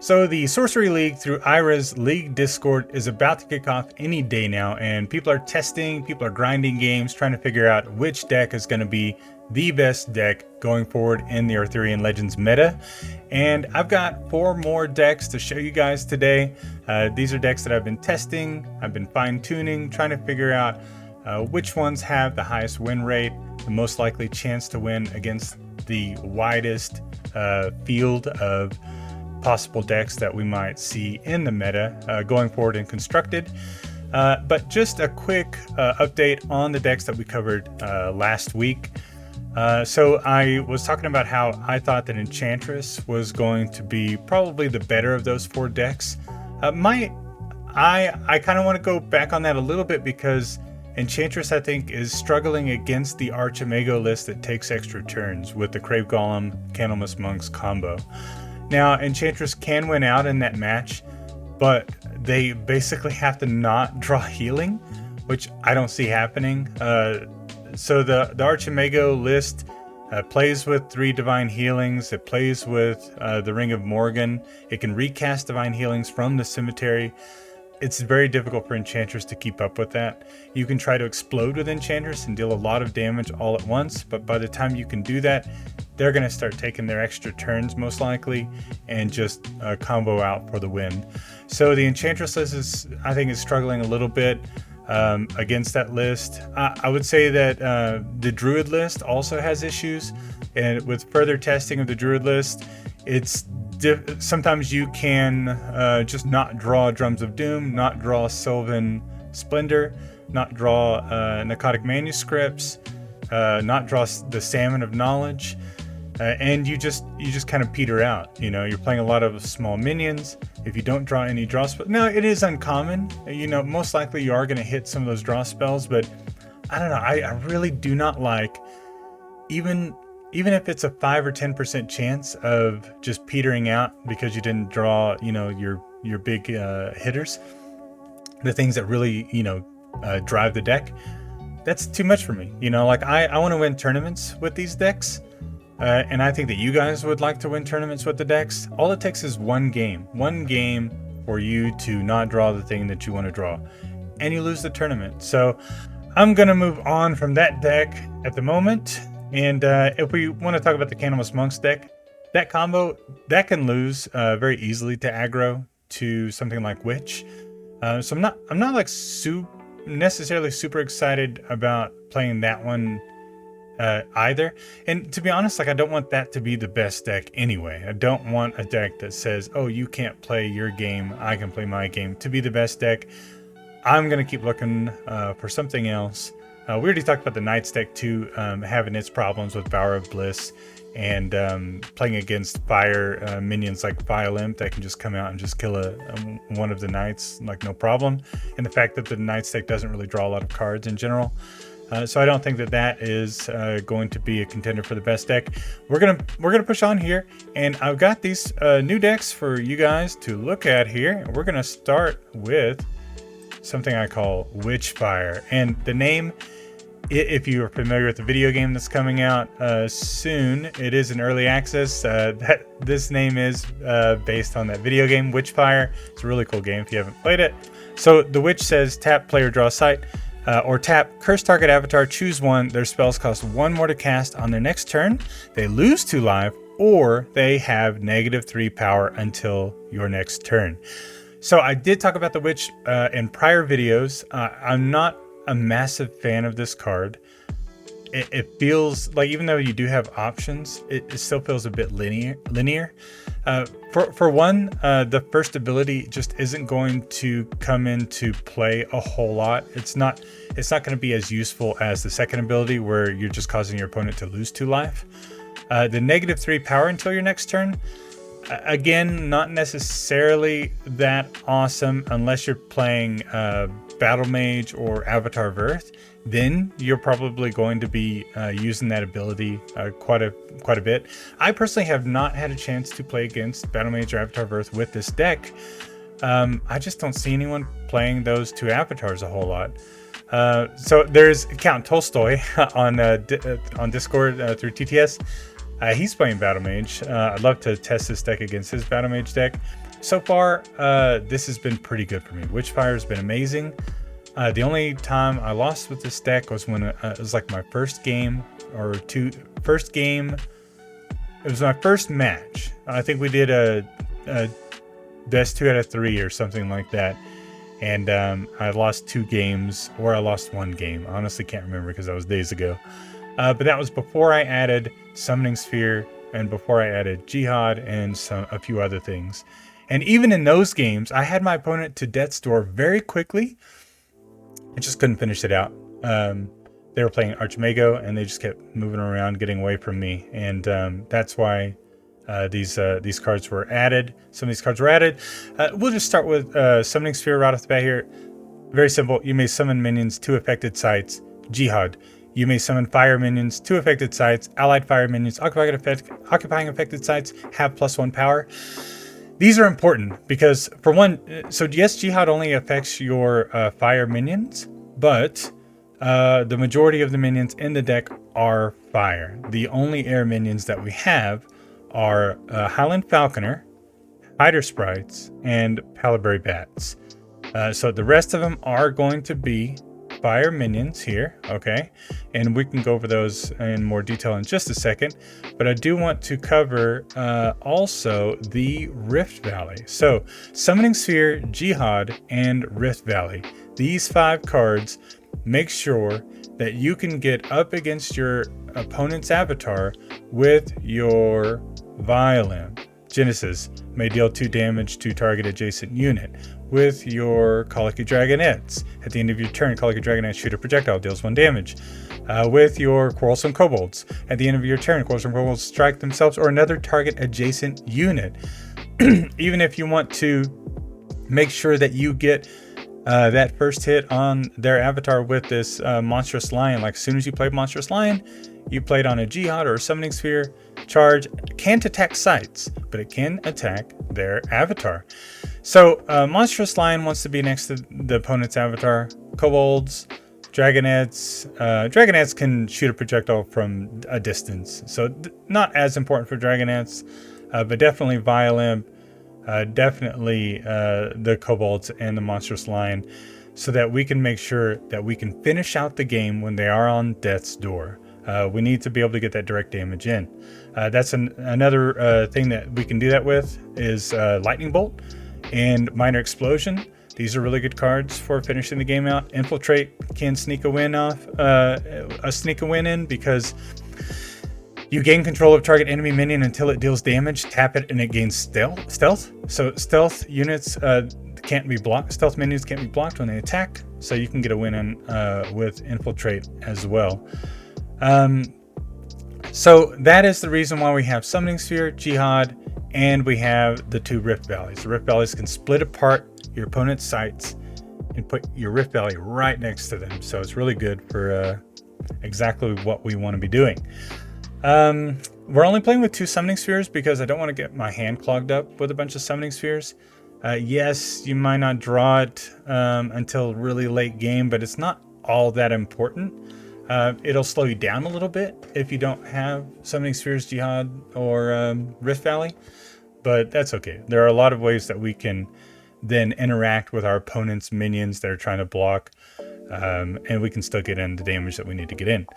So the Sorcery League through Ira's League Discord is about to kick off any day now, and people are testing, people are grinding games, trying to figure out which deck is going to be the best deck going forward in the Arthurian Legends meta. And I've got 4 more decks to show you guys today. These are decks that I've been testing, I've been fine-tuning, trying to figure out which ones have the highest win rate, the most likely chance to win against the widest field of possible decks that we might see in the meta going forward and constructed. But just a quick update on the decks that we covered last week. So I was talking about how I thought that Enchantress was going to be probably the better of those 4 decks. I kind of want to go back on that a little bit because Enchantress, I think, is struggling against the Archimago list that takes extra turns with the Crave Golem, Candlemas Monks combo. Now, Enchantress can win out in that match, but they basically have to not draw healing, which I don't see happening. So the Archimago list plays with 3 Divine Healings. It plays with the Ring of Morgan. It can recast Divine Healings from the Cemetery. It's very difficult for Enchantress to keep up with that. You can try to explode with Enchantress and deal a lot of damage all at once, but by the time you can do that, they're going to start taking their extra turns most likely and just combo out for the win. So the Enchantress list I think is struggling a little bit against that list. I would say that the Druid list also has issues, and with further testing of the Druid list, it's sometimes you can just not draw Drums of Doom, not draw Sylvan Splendor, not draw Narcotic Manuscripts, not draw the Salmon of Knowledge, and you just kind of peter out. You know, you're playing a lot of small minions. If you don't draw any draw spells, now it is uncommon. You know, most likely you are going to hit some of those draw spells, but I don't know. I really do not like even if it's a 5 or 10% chance of just petering out because you didn't draw, you know, your big hitters, the things that really, you know, drive the deck. That's too much for me. You know, like I want to win tournaments with these decks. And I think that you guys would like to win tournaments with the decks. All it takes is one game for you to not draw the thing that you want to draw, and you lose the tournament. So I'm going to move on from that deck at the moment. And if we want to talk about the Candlemas Monks deck, that combo, that can lose very easily to aggro to something like Witch. So I'm not like necessarily super excited about playing that one either. And to be honest, like I don't want that to be the best deck anyway. I don't want a deck that says, oh, you can't play your game, I can play my game, to be the best deck. I'm going to keep looking for something else. We already talked about the Knights deck too, having its problems with Bower of Bliss and playing against fire minions like Vile Imp that can just come out and just kill one of the Knights like no problem. And the fact that the Knights deck doesn't really draw a lot of cards in general. So I don't think that is going to be a contender for the best deck. We're gonna push on here, and I've got these new decks for you guys to look at here. We're gonna start with something I call Witchfire, and the name, if you are familiar with the video game that's coming out soon, it is in early access. This name is based on that video game Witchfire. It's a really cool game if you haven't played it. So the Witch says tap, player draw sight. Or tap, curse target avatar, choose one. Their spells cost 1 more to cast on their next turn. They lose 2 life, or they have -3 power until your next turn. So I did talk about the Witch in prior videos. I'm not a massive fan of this card. It feels like, even though you do have options, it still feels a bit linear. For one, the first ability just isn't going to come into play a whole lot. It's not going to be as useful as the second ability, where you're just causing your opponent to lose 2 life. The -3 power until your next turn, again, not necessarily that awesome unless you're playing Battle Mage or Avatar Verth. Then you're probably going to be using that ability quite a bit. I personally have not had a chance to play against Battle Mage or Avatar Verth with this deck. I just don't see anyone playing those 2 avatars a whole lot. So there's Count Tolstoy on Discord through TTS. He's playing Battle Mage. I'd love to test this deck against his Battle Mage deck. So far, this has been pretty good for me. Witchfire has been amazing. The only time I lost with this deck was when it was like my first game or first game. It was my first match. I think we did a best 2 out of 3 or something like that. And I lost 2 games, or I lost 1 game. I honestly can't remember because that was days ago. But that was before I added Summoning Sphere and before I added Jihad and a few other things. And even in those games, I had my opponent to death's door very quickly. I just couldn't finish it out. They were playing Archmago, and they just kept moving around, getting away from me. And that's why these cards were added. Some of these cards were added. We'll just start with Summoning Sphere right off the bat here. Very simple. You may summon minions to affected sites. Jihad. You may summon fire minions to affected sites. Allied fire minions occupying affected sites have +1 power. These are important because, for one, so yes, Jihad only affects your fire minions, but the majority of the minions in the deck are fire. The only air minions that we have are Highland Falconer, Hider Sprites, and Palaberry Bats. So the rest of them are going to be fire minions here, okay? And we can go over those in more detail in just a second. But I do want to cover also the Rift Valley. So Summoning Sphere, Jihad, and Rift Valley. These 5 cards make sure that you can get up against your opponent's avatar with your Violin. Genesis may deal 2 damage to target adjacent unit. With your Colicky Dragonettes, at the end of your turn, Colicky Dragonette shoot a projectile, deals 1 damage. With your Quarrelsome Kobolds, at the end of your turn, Quarrelsome Kobolds strike themselves or another target adjacent unit. Even if you want to make sure that you get that first hit on their avatar with this Monstrous Lion, like as soon as you play Monstrous Lion, you played on a Jihad or a Summoning Sphere, charge can't attack sites, but it can attack their avatar. So Monstrous Lion wants to be next to the opponent's avatar. Kobolds, Dragonettes. Dragonettes can shoot a projectile from a distance, so not as important for Dragonettes, but definitely Violin, definitely the Kobolds and the Monstrous Lion, so that we can make sure that we can finish out the game when they are on death's door. We need to be able to get that direct damage in. That's another thing that we can do that with is Lightning Bolt and Minor Explosion. These are really good cards for finishing the game out. Infiltrate can sneak a win in because you gain control of target enemy minion until it deals damage. Tap it and it gains stealth. So stealth units can't be blocked. Stealth minions can't be blocked when they attack. So you can get a win in with Infiltrate as well. So that is the reason why we have Summoning Sphere, Jihad, and we have the 2 Rift Valleys. The Rift Valleys can split apart your opponent's sites and put your Rift Valley right next to them. So it's really good for exactly what we want to be doing. We're only playing with 2 Summoning Spheres because I don't want to get my hand clogged up with a bunch of Summoning Spheres. Yes, you might not draw it until really late game, but it's not all that important. It'll slow you down a little bit if you don't have Summoning Spheres, Jihad, or Rift Valley, but that's okay. There are a lot of ways that we can then interact with our opponent's minions that are trying to block, and we can still get in the damage that we need to get in.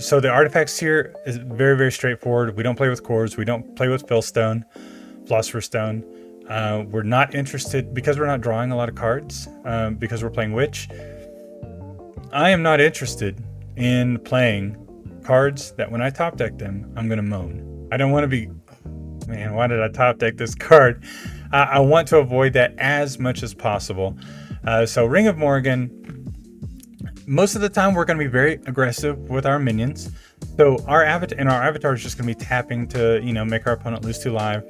So the artifacts here is very, very straightforward. We don't play with cores. We don't play with Fillstone, Philosopher's Stone. We're not interested, because we're not drawing a lot of cards, because we're playing Witch. I am not interested in playing cards that when I top deck them, I'm going to moan. I don't want to be, man, why did I top deck this card? I want to avoid that as much as possible. So Ring of Morrigan, most of the time we're going to be very aggressive with our minions. So our avatar is just going to be tapping to, make our opponent lose 2 life,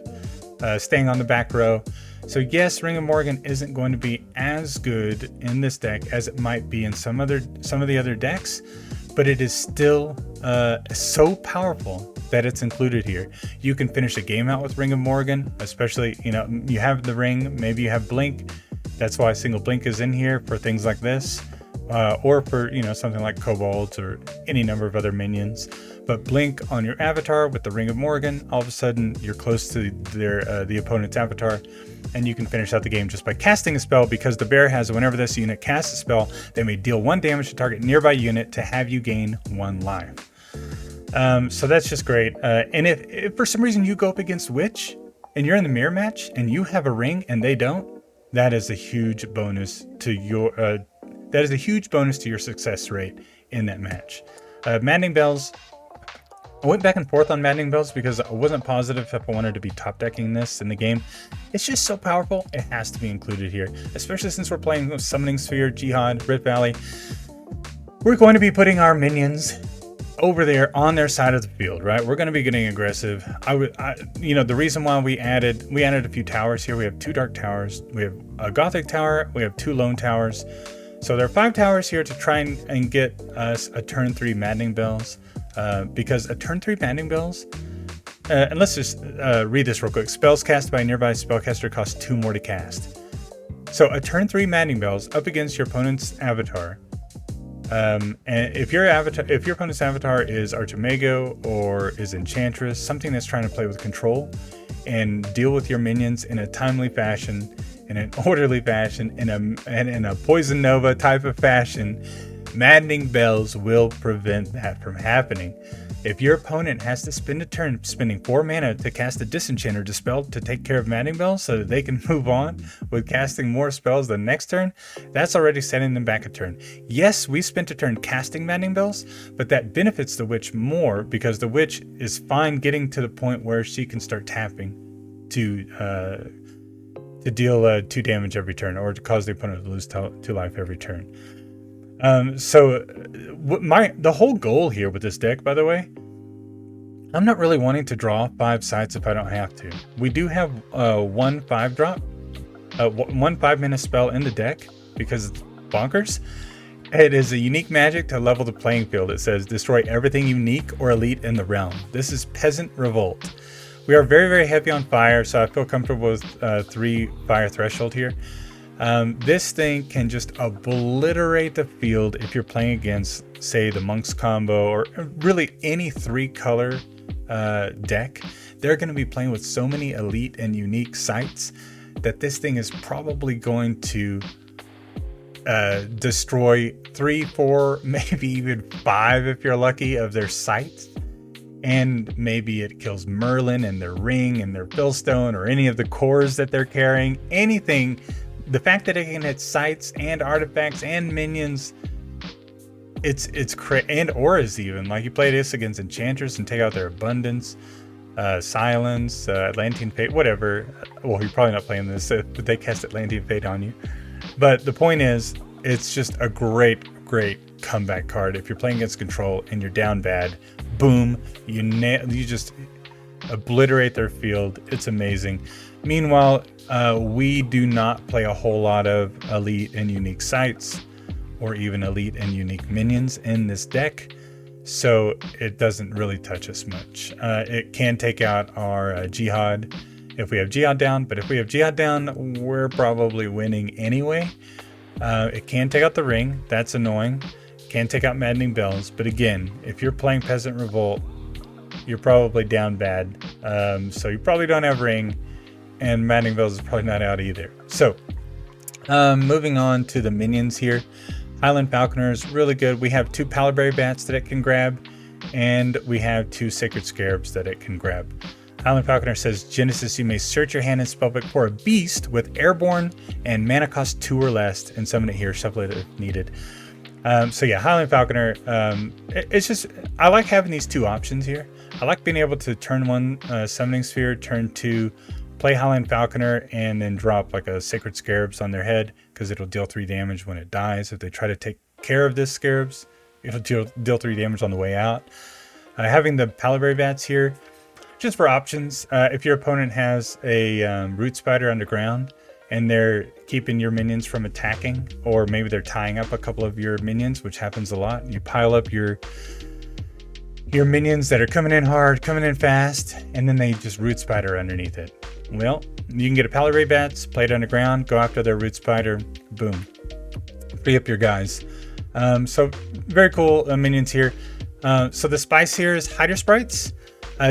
staying on the back row. So yes, Ring of Morrigan isn't going to be as good in this deck as it might be in some of the other decks, but it is still so powerful that it's included here. You can finish a game out with Ring of Morrigan, especially, you have the ring, maybe you have Blink. That's why single Blink is in here for things like this. or for, you know, something like kobolds or any number of other minions. But blink on your avatar with the Ring of Morgan, all of a sudden you're close to the opponent's avatar, and you can finish out the game just by casting a spell, because the bear has, whenever this unit casts a spell, they may deal 1 damage to target nearby unit to have you gain 1 life. So that's just great. And if for some reason you go up against Witch and you're in the mirror match and you have a ring and they don't, that is a huge bonus to your success rate in that match. Maddening Bells. I went back and forth on Maddening Bells because I wasn't positive if I wanted to be top decking this in the game. It's just so powerful, it has to be included here, especially since we're playing with Summoning Sphere, Jihad, Rift Valley. We're going to be putting our minions over there on their side of the field, right? We're going to be getting aggressive. You know, the reason why we added a few towers here. We have 2 dark towers, we have a gothic tower, we have 2 lone towers. So there are 5 towers here to try and get us a turn 3 Maddening Bells. Because a turn 3 Maddening Bells, and let's just read this real quick. Spells cast by a nearby spellcaster cost 2 more to cast. So a turn 3 Maddening Bells up against your opponent's avatar. And if your opponent's avatar is Archimago or is Enchantress, something that's trying to play with control and deal with your minions in a timely fashion, in an orderly fashion, in a Poison Nova type of fashion, Maddening Bells will prevent that from happening. If your opponent has to spend a turn spending 4 mana to cast a Disenchant or Dispel to take care of Maddening Bells so that they can move on with casting more spells the next turn, that's already setting them back a turn. Yes, we spent a turn casting Maddening Bells, but that benefits the Witch more because the Witch is fine getting to the point where she can start tapping to deal 2 damage every turn, or to cause the opponent to lose 2 life every turn. So the whole goal here with this deck, by the way, I'm not really wanting to draw 5 sites if I don't have to. We do have 1 5-drop, 1 5-mana spell in the deck because it's bonkers. It is a unique magic to level the playing field. It says destroy everything unique or elite in the realm. This is Peasant Revolt. We are very, very heavy on fire, so I feel comfortable with 3 fire threshold here. This thing can just obliterate the field if you're playing against, say, the Monks combo or really any 3-color deck. They're going to be playing with so many elite and unique sites that this thing is probably going to destroy 3, 4, maybe even 5 if you're lucky of their sites. And maybe it kills Merlin and their ring and their Fillstone or any of the cores that they're carrying. Anything. The fact that it can hit sites and artifacts and minions, it's crazy. And auras even. Like you play this against Enchantress and take out their Abundance, Silence, Atlantean Fate, whatever. Well, you're probably not playing this if they cast Atlantean Fate on you. But the point is, it's just a great comeback card. If you're playing against control and you're down bad, boom, you just obliterate their field. It's amazing. Meanwhile, we do not play a whole lot of elite and unique sites or even elite and unique minions in this deck, so it doesn't really touch us much. It can take out our Jihad if we have Jihad down, but if we have Jihad down, we're probably winning anyway. It can take out the ring, that's annoying. Can take out Maddening Bells, but again, if you're playing Peasant Revolt, you're probably down bad, so you probably don't have ring, and Maddening Bells is probably not out either. So moving on to the minions here. Highland Falconer is really good. We have 2 Palaberry Bats that it can grab, and we have 2 Sacred Scarabs that it can grab. Highland Falconer says, Genesis, you may search your hand in spellbook for a beast with airborne and mana cost 2 or less, and summon it here, shuffle it if needed. So yeah, Highland Falconer, it's just, I like having these 2 options here. I like being able to turn 1 Summoning Sphere, turn 2 play Highland Falconer, and then drop like a Sacred Scarabs on their head, because it'll deal 3 damage when it dies. If they try to take care of this Scarabs, it'll deal 3 damage on the way out. Having the Palaberry Bats here, just for options. If your opponent has a Root Spider underground, and they're keeping your minions from attacking, or maybe they're tying up a couple of your minions, which happens a lot. You pile up your minions that are coming in hard, coming in fast, and then they just Root Spider underneath it. Well, you can get a Palaberry Bats, play it underground, go after their Root Spider, boom. Free up your guys. So very cool minions here. So the spice here is Hider Sprites.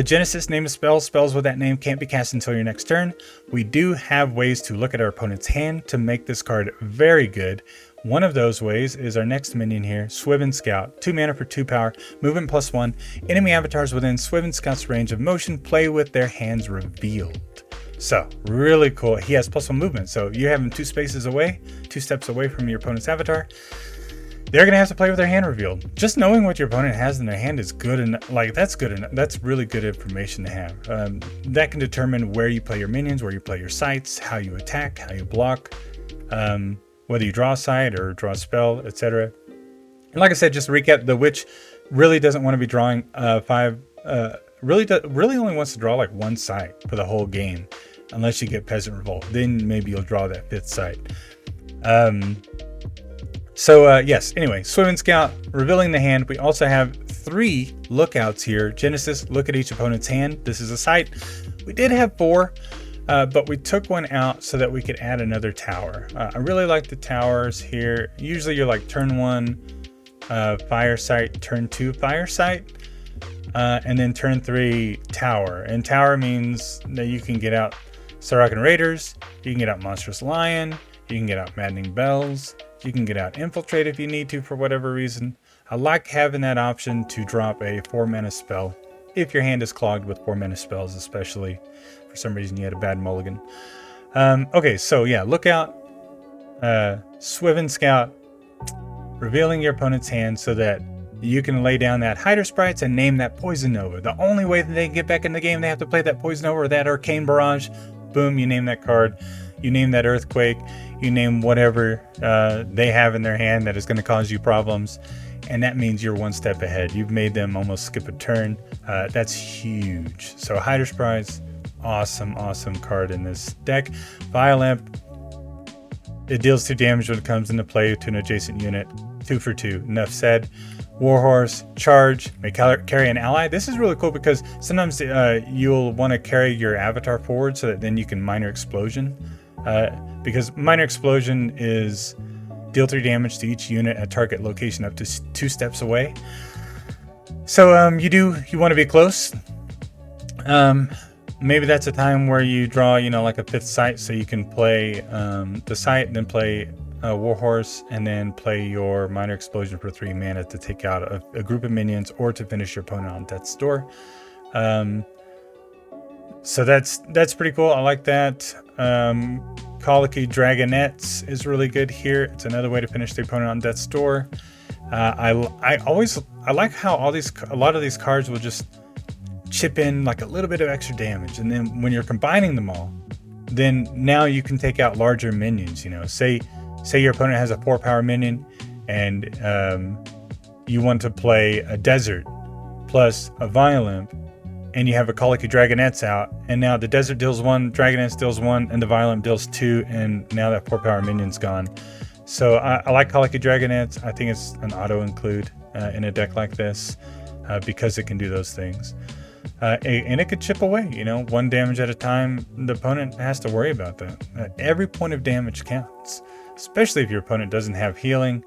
Genesis, name a spell. Spells with that name can't be cast until your next turn. We do have ways to look at our opponent's hand to make this card very good. One of those ways is our next minion here, Swivin Scout. 2 mana for 2 power, movement +1. Enemy avatars within Swivin Scout's range of motion play with their hands revealed. So really cool. He has +1 movement. So you have him 2 spaces away, 2 steps away from your opponent's avatar. They're going to have to play with their hand revealed. Just knowing what your opponent has in their hand is good, and that's good enough. That's really good information to have. That can determine where you play your minions, where you play your sites, how you attack, how you block, whether you draw a site or draw a spell, etc. And like I said, just to recap, the Witch really doesn't want to be drawing really only wants to draw like 1 site for the whole game, unless you get Peasant Revolt. Then maybe you'll draw that 5th site. Yes, anyway, Swivin Scout, revealing the hand. We also have 3 lookouts here. Genesis, look at each opponent's hand. This is a site. We did have 4, but we took 1 out so that we could add another tower. I really like the towers here. Usually you're like turn 1 fire site, turn 2 fire site, and then turn 3 tower. And tower means that you can get out Sarakan Raiders, you can get out Monstrous Lion, you can get out Maddening Bells, you can get out Infiltrate if you need to for whatever reason. I like having that option to drop a 4 mana spell if your hand is clogged with 4 mana spells, especially for some reason you had a bad mulligan. Okay, so yeah, look out. Swivin Scout, revealing your opponent's hand so that you can lay down that Hider Sprites and name that Poison Nova. The only way that they can get back in the game, they have to play that Poison Nova or that Arcane Barrage. Boom, you name that card. You name that Earthquake. You name whatever they have in their hand that is going to cause you problems. And that means you're 1 step ahead. You've made them almost skip a turn. That's huge. So Hider Sprites, awesome card in this deck. Violamp, it deals 2 damage when it comes into play to an adjacent unit. 2 for 2. Enough said. Warhorse, charge, may carry an ally. This is really cool because sometimes you'll want to carry your avatar forward so that then you can Minor Explosion. Because Minor Explosion is deal 3 damage to each unit at target location up to 2 steps away. So you want to be close. Maybe that's a time where you draw, like a 5th site, so you can play the site and then play Warhorse and then play your Minor Explosion for 3 mana to take out a group of minions or to finish your opponent on death's door. So that's pretty cool. I like that. Colicky Dragonettes is really good here. It's another way to finish the opponent on death's door. I like how a lot of these cards will just chip in like a little bit of extra damage, and then when you're combining them all, then now you can take out larger minions. Say your opponent has a 4 power minion and you want to play a Desert plus a Violamp, and you have a Colicky Dragonettes out, and now the Desert deals 1, Dragonettes deals 1, and the Violamp deals 2, and now that 4 power minion's gone. So I like Colicky Dragonettes. I think it's an auto include in a deck like this because it can do those things. And it could chip away, 1 damage at a time. The opponent has to worry about that. Every point of damage counts. Especially if your opponent doesn't have healing,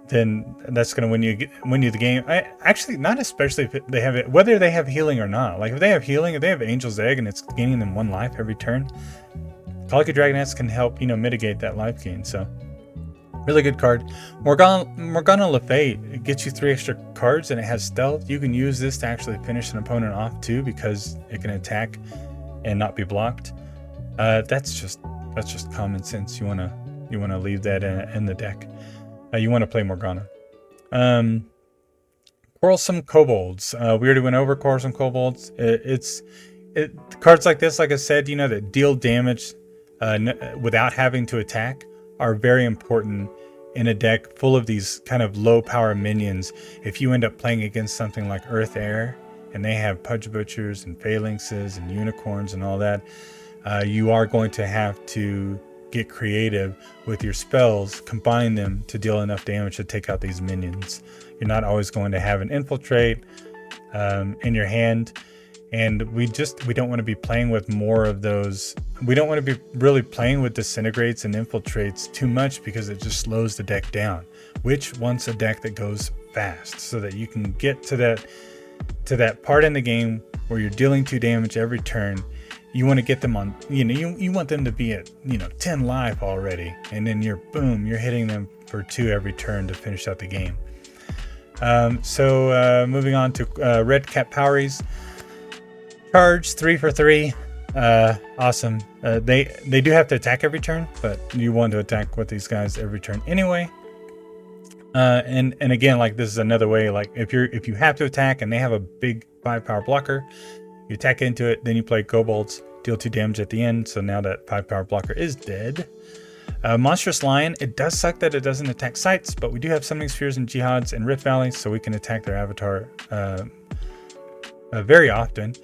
then that's going to win you the game. Actually, not especially if they have it, whether they have healing or not. Like if they have healing, if they have Angel's Egg and it's gaining them 1 life every turn, Colicky Dragonettes can help mitigate that life gain. So really good card. Morgana Le Fay, it gets you 3 extra cards and it has stealth. You can use this to actually finish an opponent off too because it can attack and not be blocked. That's just common sense. You wanna leave that in the deck. You want to play Morgana. Quarrelsome Kobolds. We already went over Quarrelsome Kobolds. Cards like this, like I said, that deal damage without having to attack are very important in a deck full of these kind of low power minions. If you end up playing against something like Earth Air and they have Pudge Butchers and Phalanxes and Unicorns and all that, you are going to have to get creative with your spells, combine them to deal enough damage to take out these minions. You're not always going to have an Infiltrate in your hand, and we don't want to be playing with more of those we don't want to be really playing with disintegrates and infiltrates too much because it just slows the deck down. Witch wants a deck that goes fast so that you can get to that part in the game where you're dealing 2 damage every turn. You want to get them on, you want them to be at 10 life already, and then you're hitting them for 2 every turn to finish out the game. Moving on to red cap Poweries. Charge 3 for 3. Awesome. They do have to attack every turn, but you want to attack with these guys every turn anyway. And again, like, this is another way, like, if you have to attack and they have a big 5 power blocker, you attack into it, then you play kobolds, deal 2 damage at the end. So now that 5 power blocker is dead. Monstrous Lion, it does suck that it doesn't attack sites, but we do have Summoning Spheres and Jihads and Rift Valleys, so we can attack their avatar very often.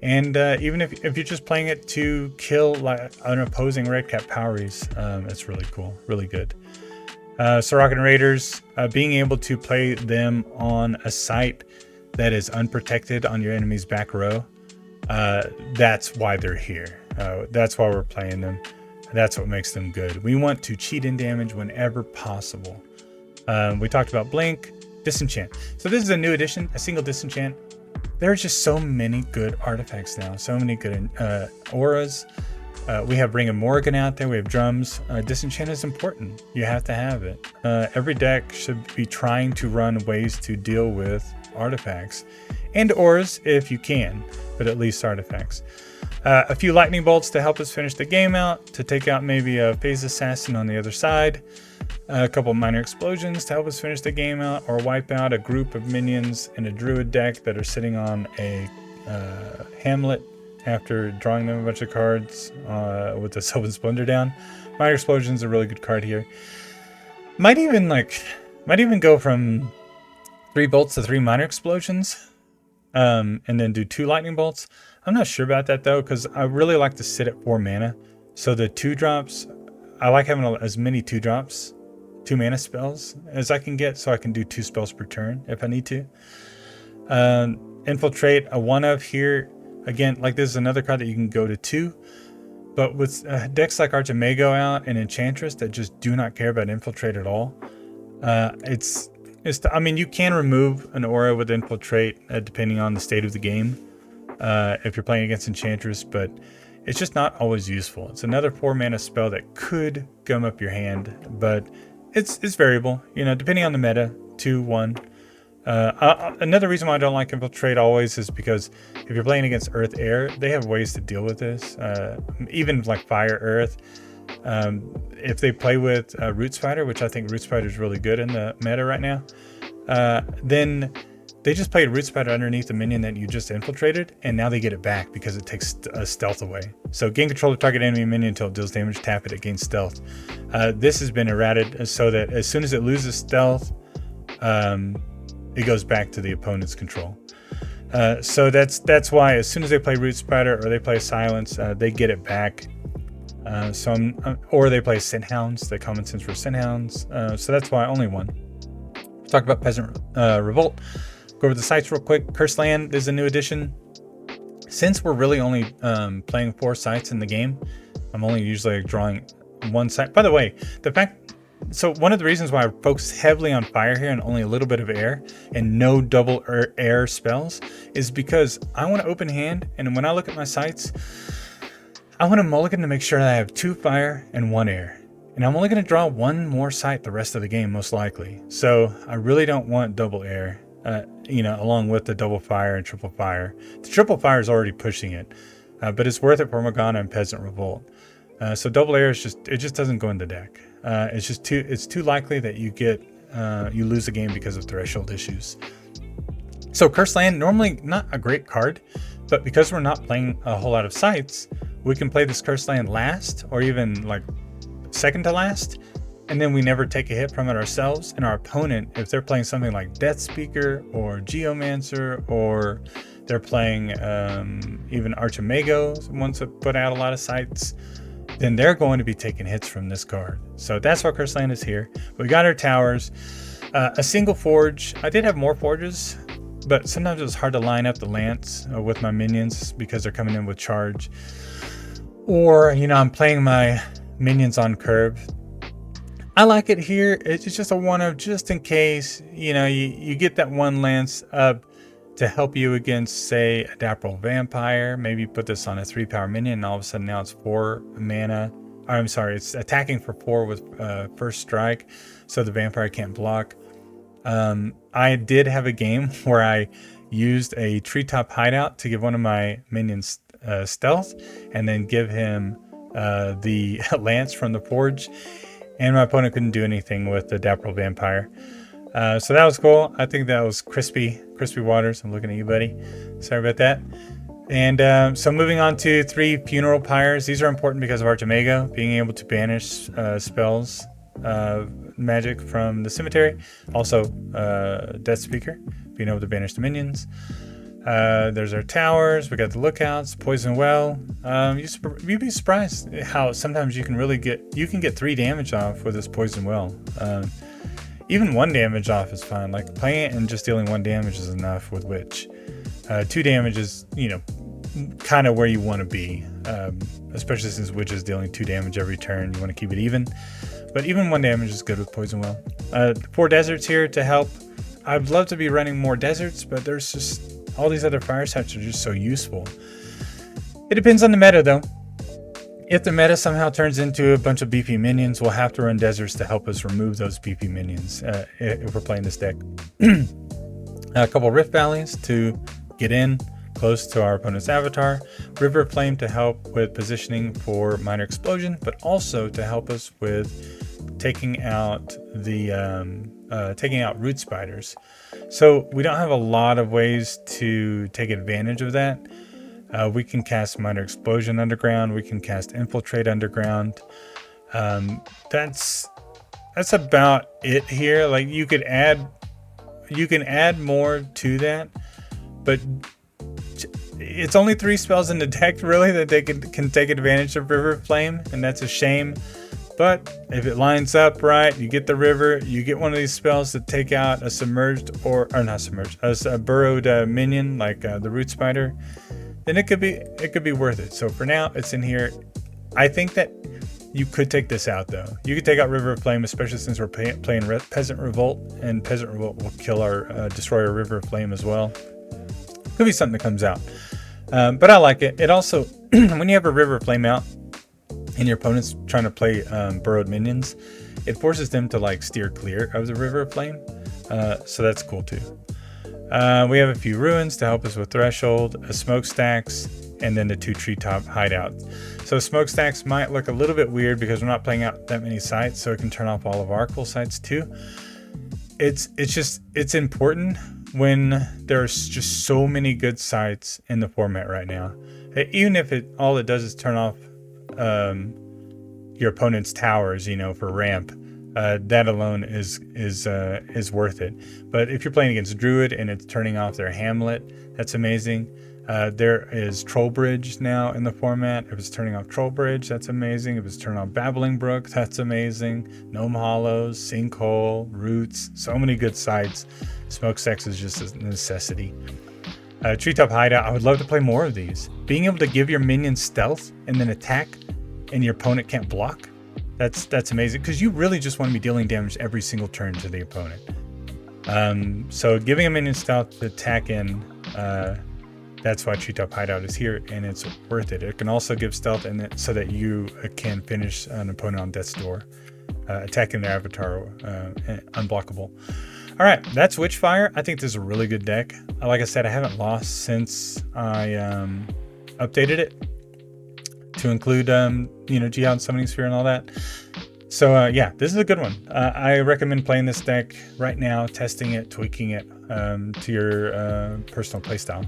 And even if you're just playing it to kill like an opposing red cap Poweries, it's really cool, really good. Sorokin Raiders, being able to play them on a site that is unprotected on your enemy's back row, that's why they're here. That's why we're playing them. That's what makes them good. We want to cheat in damage whenever possible. We talked about Blink, Disenchant. So this is a new addition, a single Disenchant. There's just so many good artifacts now, so many good auras. We have Ring of Morrigan out there, we have drums. Disenchant is important, you have to have it. Every deck should be trying to run ways to deal with artifacts. And auras if you can, but at least artifacts. A few lightning bolts to help us finish the game out, to take out maybe a phase assassin on the other side. A couple minor explosions to help us finish the game out, or wipe out a group of minions in a druid deck that are sitting on a hamlet after drawing them a bunch of cards with the Sylvan Splendor down. Minor explosions is a really good card here. Might even go from 3 bolts to 3 minor explosions, and then do 2 lightning bolts. I'm not sure about that though, because I really like to sit at 4 mana. So the 2-drops, I like having as many 2-drops, 2 mana spells as I can get, so I can do 2 spells per turn if I need to. Infiltrate, a 1-of here. Again, like, this is another card that you can go to 2, but with decks like Archimago out and Enchantress that just do not care about Infiltrate at all, I mean, you can remove an aura with Infiltrate depending on the state of the game if you're playing against Enchantress, but it's just not always useful. It's another 4 mana spell that could gum up your hand, but it's variable, depending on the meta. 2, 1. Another reason why I don't like Infiltrate always is because if you're playing against Earth Air, they have ways to deal with this. Even like Fire Earth. If they play with Root Spider, which I think Root Spider is really good in the meta right now, then they just played Root Spider underneath the minion that you just infiltrated, and now they get it back because it takes stealth away. So gain control of target enemy minion until it deals damage, tap it, it gains stealth. This has been errated so that as soon as it loses stealth, it goes back to the opponent's control. So that's why as soon as they play Root Spider or they play Silence, they get it back. Or they play Scent Hounds, the common sense for Scent Hounds. So that's why only 1. Talk about Peasant Revolt. Go over the sites real quick. Cursed Land is a new addition. Since we're really only playing 4 sites in the game, I'm only usually drawing 1 site. By the way, so one of the reasons why I focus heavily on fire here and only a little bit of air and no double air spells is because I want to open hand, and when I look at my sites, I want to mulligan to make sure that I have 2 fire and 1 air. And I'm only going to draw 1 more site the rest of the game, most likely. So I really don't want double air, along with the double fire and triple fire. The triple fire is already pushing it, but it's worth it for Morgana and Peasant Revolt. So double air is it just doesn't go in the deck. It's too likely that you lose the game because of threshold issues. So Cursed Land, normally not a great card, but because we're not playing a whole lot of sites, we can play this Cursed Land last, or even like second to last, and then we never take a hit from it ourselves. And our opponent, if they're playing something like Death Speaker or Geomancer, or they're playing even Archimago, ones that put out a lot of sites, then they're going to be taking hits from this card. So that's why Cursed Land is here. We got our towers, a single forge. I did have more forges, but sometimes it was hard to line up the lance with my minions because they're coming in with charge. Or, you know, I'm playing my minions on curve. I like it here. It's just a one of, just in case, you know, you get that one lance up to help you against, say, a Dapple Vampire. Maybe put this on a 3-power minion and all of a sudden now it's 4 mana. I'm sorry, it's attacking for 4 with first strike, so the vampire can't block. I did have a game where I used a treetop hideout to give one of my minions stealth and then give him the lance from the forge, and my opponent couldn't do anything with the Dapple Vampire. So that was cool. I think that was crispy waters. I'm looking at you, buddy. Sorry about that. And so moving on to 3 funeral pyres. These are important because of Archimago, being able to banish spells, magic from the cemetery. Also, Death Speaker, being able to banish the minions. There's our towers. We got the lookouts, poison well. You'd be surprised how sometimes you can really get 3 damage off with this poison well. Even 1 damage off is fine. Like playing it and just dealing 1 damage is enough with Witch. 2 damage is, you know, kind of where you want to be, especially since Witch is dealing 2 damage every turn. You want to keep it even, but even 1 damage is good with poison well. 4 deserts here to help. I'd love to be running more deserts, but there's just all these other fire types are just so useful. It depends on the meta though. If the meta somehow turns into a bunch of BP minions, we'll have to run deserts to help us remove those BP minions if we're playing this deck. A couple Rift Valleys to get in close to our opponent's avatar. River Flame to help with positioning for Minor Explosion, but also to help us with taking out the root spiders. So we don't have a lot of ways to take advantage of that. We can cast Minor Explosion underground. We can cast Infiltrate underground. That's about it here. Like you can add more to that, but it's only 3 spells in the deck really that they can take advantage of River Flame, and that's a shame. But if it lines up right, you get the river, you get one of these spells to take out a submerged or not submerged, a burrowed minion like the root spider, then it could be worth it. So for now, it's in here. I think that you could take this out though. You could take out River of Flame, especially since we're playing Peasant Revolt, and Peasant Revolt will kill our destroy our River of Flame as well. Could be something that comes out, but I like it. It also, when you have a River of Flame out and your opponent's trying to play burrowed minions, it forces them to like steer clear of the River of Flame, so that's cool too. We have a few ruins to help us with Threshold, a smokestacks, and then the 2 treetop hideouts. So smokestacks might look a little bit weird because we're not playing out that many sites, so it can turn off all of our cool sites too. It's important when there's just so many good sites in the format right now. Even if all it does is turn off your opponent's towers, you know, for ramp. That alone is worth it. But if you're playing against Druid and it's turning off their Hamlet, that's amazing. There is Trollbridge now in the format. If it's turning off Trollbridge, that's amazing. If it's turning off Babbling Brook, that's amazing. Gnome Hollows, Sinkhole, Roots, so many good sites. Smokestacks is just a necessity. Treetop Hideout, I would love to play more of these. Being able to give your minions stealth and then attack and your opponent can't block, that's amazing, because you really just want to be dealing damage every single turn to the opponent. So giving a minion stealth to attack in, that's why Treetop Hideout is here, and it's worth it. It can also give stealth so that you can finish an opponent on death's door, attacking their avatar unblockable. All right, that's Witchfire. I think this is a really good deck. Like I said, I haven't lost since I updated it to include Geode Summoning Sphere and all that. So yeah, this is a good one. I recommend playing this deck right now, testing it, tweaking it to your personal playstyle.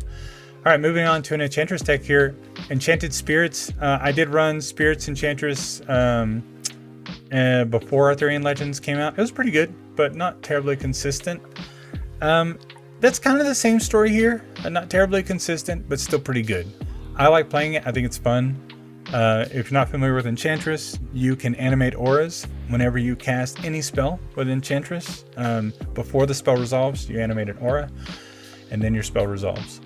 All right, moving on to an Enchantress deck here. Enchanted Spirits. I did run Spirits Enchantress before Arthurian Legends came out. It was pretty good, but not terribly consistent. That's kind of the same story here. Not terribly consistent, but still pretty good. I like playing it. I think it's fun. If you're not familiar with Enchantress, you can animate auras whenever you cast any spell with Enchantress. Before the spell resolves, you animate an aura, and then your spell resolves.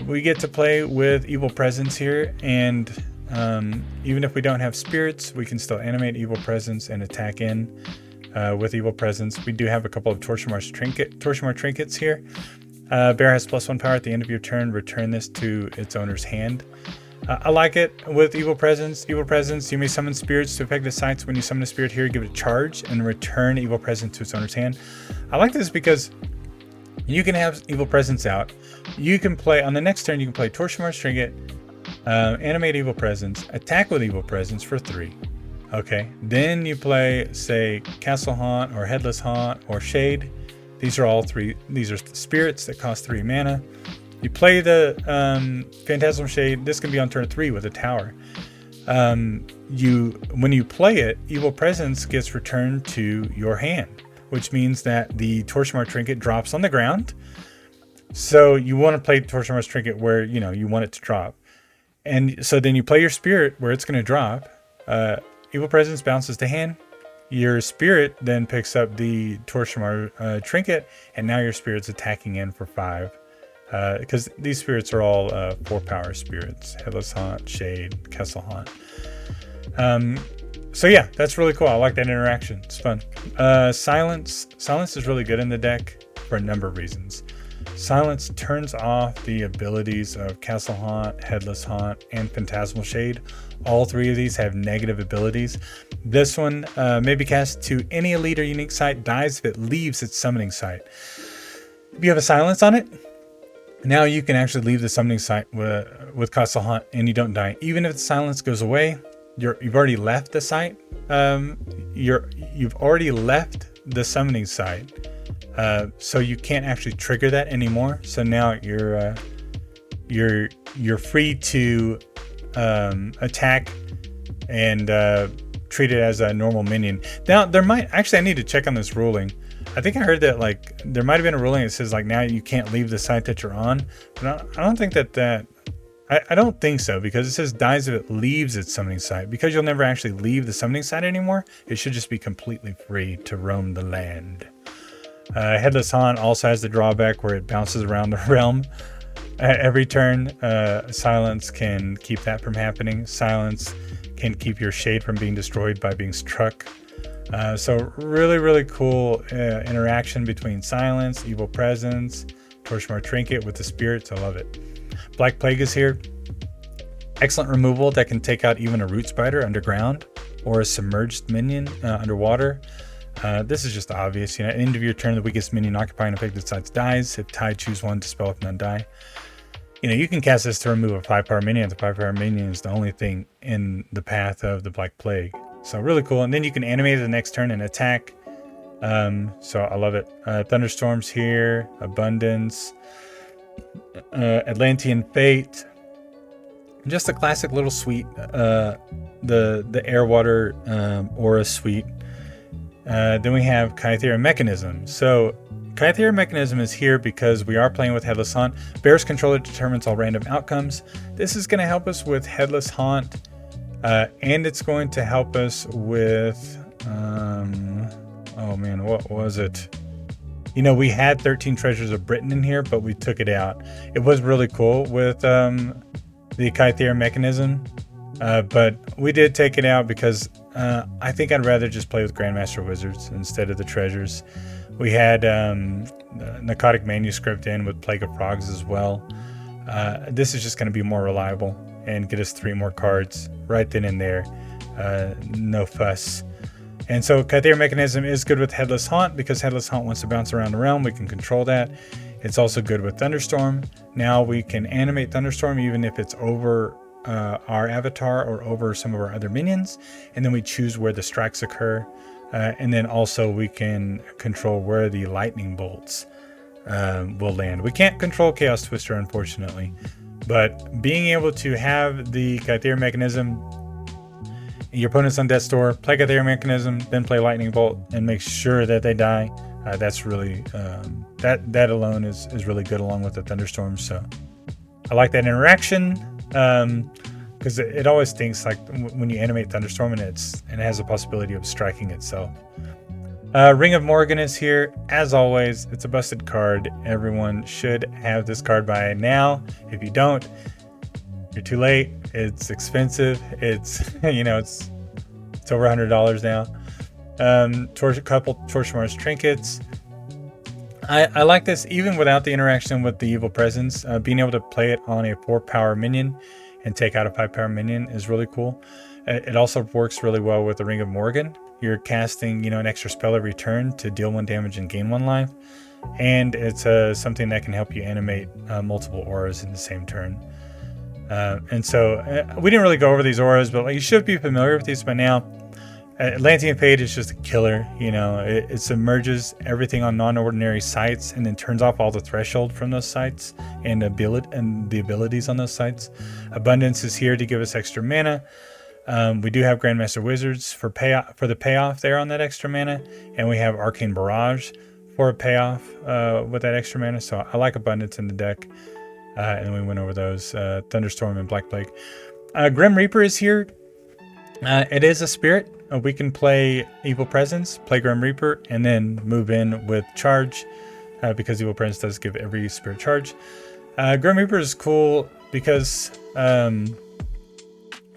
We get to play with Evil Presence here, and Even if we don't have spirits, we can still animate Evil Presence and attack in with Evil Presence. We do have a couple of Torchmark trinkets here. Bear has +1 power at the end of your turn. Return this to its owner's hand. I like it with Evil Presence. Evil Presence, you may summon spirits to affect the sites. When you summon a spirit here, give it a charge and return Evil Presence to its owner's hand. I like this because you can have Evil Presence out. You can play, on the next turn, you can play Torchmark Trinket, animate Evil Presence, attack with Evil Presence for 3. Okay, then you play, say, Castle Haunt or Headless Haunt or Shade. These are all 3, these are spirits that cost 3 mana. You play the Phantasmal Shade. This can be on turn 3 with a tower. When you play it, Evil Presence gets returned to your hand, which means that the Torchmark Trinket drops on the ground. So you want to play Torchmark Trinket where you want it to drop, and so then you play your spirit where it's going to drop. Evil Presence bounces to hand. Your spirit then picks up the Torchmark Trinket, and now your spirit's attacking in for 5. Because these spirits are all 4-power spirits. Headless Haunt, Shade, Castle Haunt. So yeah, that's really cool. I like that interaction. It's fun. Silence. Silence is really good in the deck for a number of reasons. Silence turns off the abilities of Castle Haunt, Headless Haunt, and Phantasmal Shade. All 3 of these have negative abilities. This one may be cast to any elite or unique site, dies if it leaves its summoning site. If you have a silence on it, now you can actually leave the summoning site with Castle Haunt and you don't die. Even if the silence goes away, you've already left the site. You've already left the summoning site, so you can't actually trigger that anymore. So now you're free to attack and treat it as a normal minion. Now I need to check on this ruling. I think I heard that there might have been a ruling that says now you can't leave the site that you're on, but I don't think that I don't think so, because it says dies if it leaves its summoning site. Because you'll never actually leave the summoning site anymore, it should just be completely free to roam the land. Headless Haunt also has the drawback where it bounces around the realm every turn. Silence can keep that from happening. Silence can keep your shade from being destroyed by being struck. So really cool interaction between Silence, Evil Presence, Torchmark Trinket with the spirits. I love it. Black Plague is here. Excellent removal that can take out even a root spider underground or a submerged minion underwater. This is just obvious. At the end of your turn, the weakest minion occupying affected sites dies. If tied, choose 1 to spell if none die. You can cast this to remove a 5-power minion. The 5-power minion is the only thing in the path of the Black Plague. So really cool. And then you can animate it the next turn and attack. So I love it. Thunderstorms here, Abundance, Atlantean Fate. Just a classic little suite. The Air Water Aura suite. Then we have Kythera Mechanism. So Kythera Mechanism is here because we are playing with Headless Haunt. Bear's controller determines all random outcomes. This is going to help us with Headless Haunt. And it's going to help us with, oh man, what was it? We had 13 Treasures of Britain in here, but we took it out. It was really cool with the Kythera Mechanism, but we did take it out because I think I'd rather just play with Grandmaster Wizards instead of the Treasures. We had Narcotic Manuscript in with Plague of Frogs as well. This is just going to be more reliable and get us 3 more cards right then and there. No fuss. And so Kythera Mechanism is good with Headless Haunt because Headless Haunt wants to bounce around the realm. We can control that. It's also good with Thunderstorm. Now we can animate Thunderstorm even if it's over our avatar or over some of our other minions. And then we choose where the strikes occur. And then also we can control where the lightning bolts will land. We can't control Chaos Twister, unfortunately. But being able to have the Kythera Mechanism, your opponent's on Death's Door, play Kythera Mechanism, then play Lightning Bolt, and make sure that they die. That's really that alone is really good, along with the Thunderstorm. So I like that interaction because it always stinks when you animate Thunderstorm and it has a possibility of striking itself. Ring of Morgan is here. As always, it's a busted card. Everyone should have this card by now. If you don't, you're too late. It's expensive. It's it's over $100 now. Couple Torchmar's trinkets. I like this even without the interaction with the evil presence. Being able to play it on a 4-power minion and take out a 5-power minion is really cool. It also works really well with the Ring of Morgan. You're casting, an extra spell every turn to deal 1 damage and gain 1 life. And it's something that can help you animate multiple auras in the same turn. And so we didn't really go over these auras, but you should be familiar with these by now. Atlantean Fade is just a killer. It submerges everything on non-ordinary sites and then turns off all the threshold from those sites and the abilities on those sites. Abundance is here to give us extra mana. We do have Grandmaster Wizards for the payoff there on that extra mana, and we have Arcane Barrage for a payoff with that extra mana. So I like Abundance in the deck, and we went over those. Thunderstorm and Black Plague. Grim Reaper is here. It is a spirit. We can play Evil Presence, play Grim Reaper, and then move in with Charge, because Evil Presence does give every spirit charge. Grim Reaper is cool because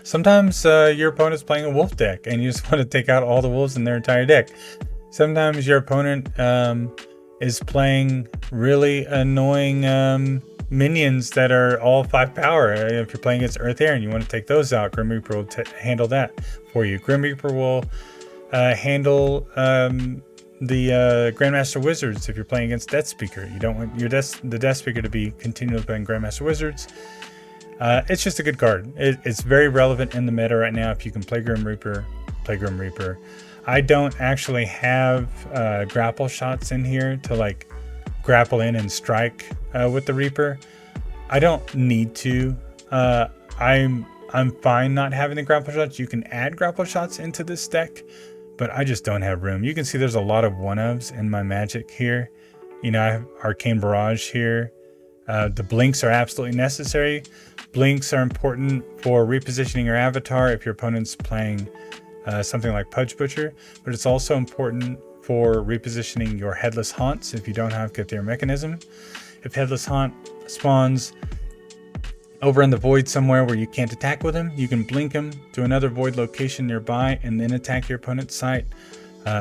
sometimes your opponent's playing a wolf deck and you just want to take out all the wolves in their entire deck. Sometimes your opponent is playing really annoying minions that are all 5 power. If you're playing against Earth Air and you want to take those out, Grim Reaper will handle that for you. Grim Reaper will handle the Grandmaster Wizards if you're playing against Death Speaker. You don't want the Death Speaker to be continually playing Grandmaster Wizards. It's just a good card. It's very relevant in the meta right now. If you can play Grim Reaper, play Grim Reaper. I don't actually have grapple shots in here to grapple in and strike with the Reaper. I don't need to. I'm fine not having the grapple shots. You can add grapple shots into this deck, but I just don't have room. You can see there's a lot of 1-ofs in my Magic here. I have Arcane Barrage here. The blinks are absolutely necessary. Blinks are important for repositioning your avatar if your opponent's playing something like Pudge Butcher, but it's also important for repositioning your Headless Haunts if you don't have Cthulhu Mechanism. If Headless Haunt spawns over in the void somewhere where you can't attack with him, you can blink him to another void location nearby and then attack your opponent's site.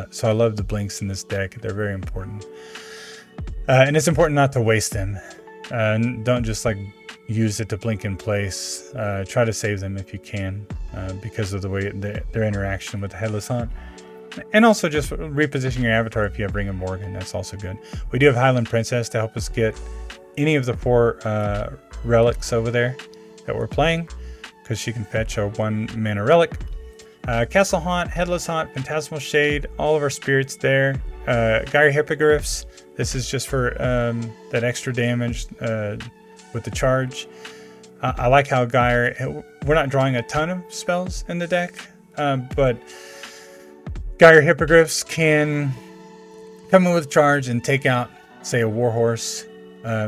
So I love the blinks in this deck. They're very important. And it's important not to waste them. Don't just use it to blink in place. Try to save them if you can, because of the way their interaction with the Headless Haunt. And also just reposition your avatar if you have Ring of Morgan. That's also good. We do have Highland Princess to help us get any of the 4 relics over there that we're playing, because she can fetch a 1 mana relic. Castle Haunt, Headless Haunt, Phantasmal Shade, all of our spirits there. Gyre Hippogriffs. This is just for that extra damage with the charge. I like how Gyre, we're not drawing a ton of spells in the deck, but Gyre Hippogriffs can come in with charge and take out, say, a Warhorse.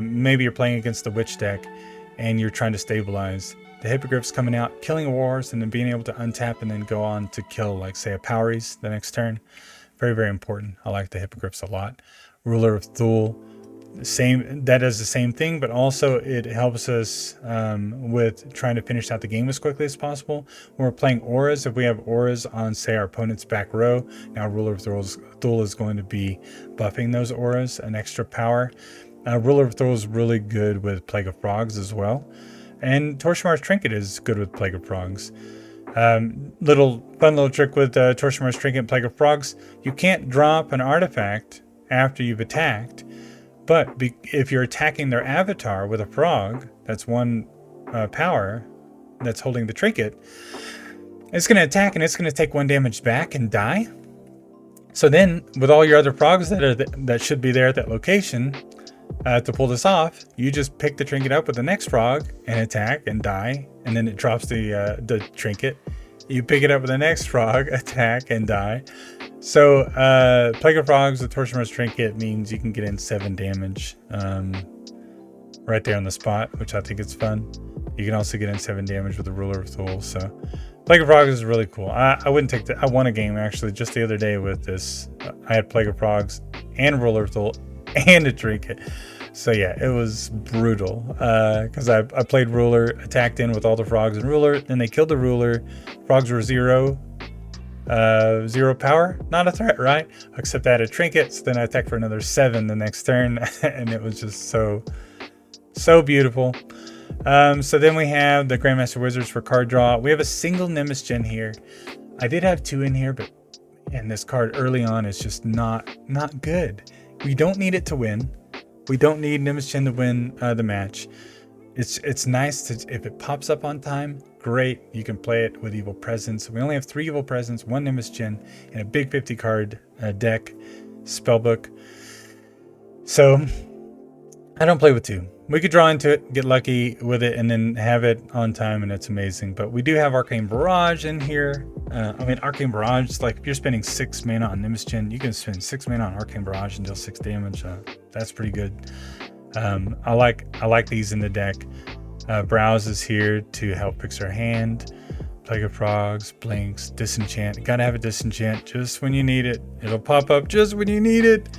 Maybe you're playing against the Witch deck and you're trying to stabilize. The Hippogriffs coming out, killing a Warhorse, and then being able to untap and then go on to kill, say, a Powries the next turn. Very, very important. I like the Hippogriffs a lot. Ruler of Thule, that does the same thing, but also it helps us with trying to finish out the game as quickly as possible. When we're playing auras, if we have auras on, say, our opponent's back row, now Ruler of Thule is going to be buffing those auras an extra power. Ruler of Thule is really good with Plague of Frogs as well, and Torchmar's Trinket is good with Plague of Frogs. Fun little trick with Torchmar's Trinket and Plague of Frogs: you can't drop an artifact after you've attacked. But if you're attacking their avatar with a frog, that's 1 power that's holding the trinket, it's going to attack and it's going to take 1 damage back and die. So then, with all your other frogs that should be there at that location, to pull this off, you just pick the trinket up with the next frog and attack and die, and then it drops the trinket. You pick it up with the next frog, attack, and die. So, Plague of Frogs with Torchmar's Trinket means you can get in 7 damage right there on the spot, which I think is fun. You can also get in 7 damage with the Ruler of Thule. So, Plague of Frogs is really cool. I wouldn't take that. I won a game actually just the other day with this. I had Plague of Frogs and Ruler of Thule and a Trinket. So yeah, it was brutal because I played ruler, attacked in with all the frogs and ruler, then they killed the ruler. Frogs were zero power, not a threat, right? Except I had a trinket, so then I attacked for another 7 the next turn, and it was just so beautiful. So then we have the Grandmaster Wizards for card draw. We have a single Nimbus Gen here. I did have 2 in here, but and this card early on is just not good. We don't need it to win. We don't need Nimbus Gen to win the match. It's nice to, if it pops up on time, great. You can play it with Evil Presence. We only have 3 Evil Presence, 1 Nimbus Gen, and a big 50 card deck, spellbook. So I don't play with 2. We could draw into it, get lucky with it, and then have it on time, and it's amazing. But we do have Arcane Barrage in here. I mean, Arcane Barrage, like if you're spending 6 mana on Nimbus Gen, you can spend 6 mana on Arcane Barrage and deal 6 damage. That's pretty good. I like these in the deck. Browse is here to help fix our hand. Plague of Frogs, Blinks, Disenchant. You gotta have a Disenchant just when you need it. It'll pop up just when you need it.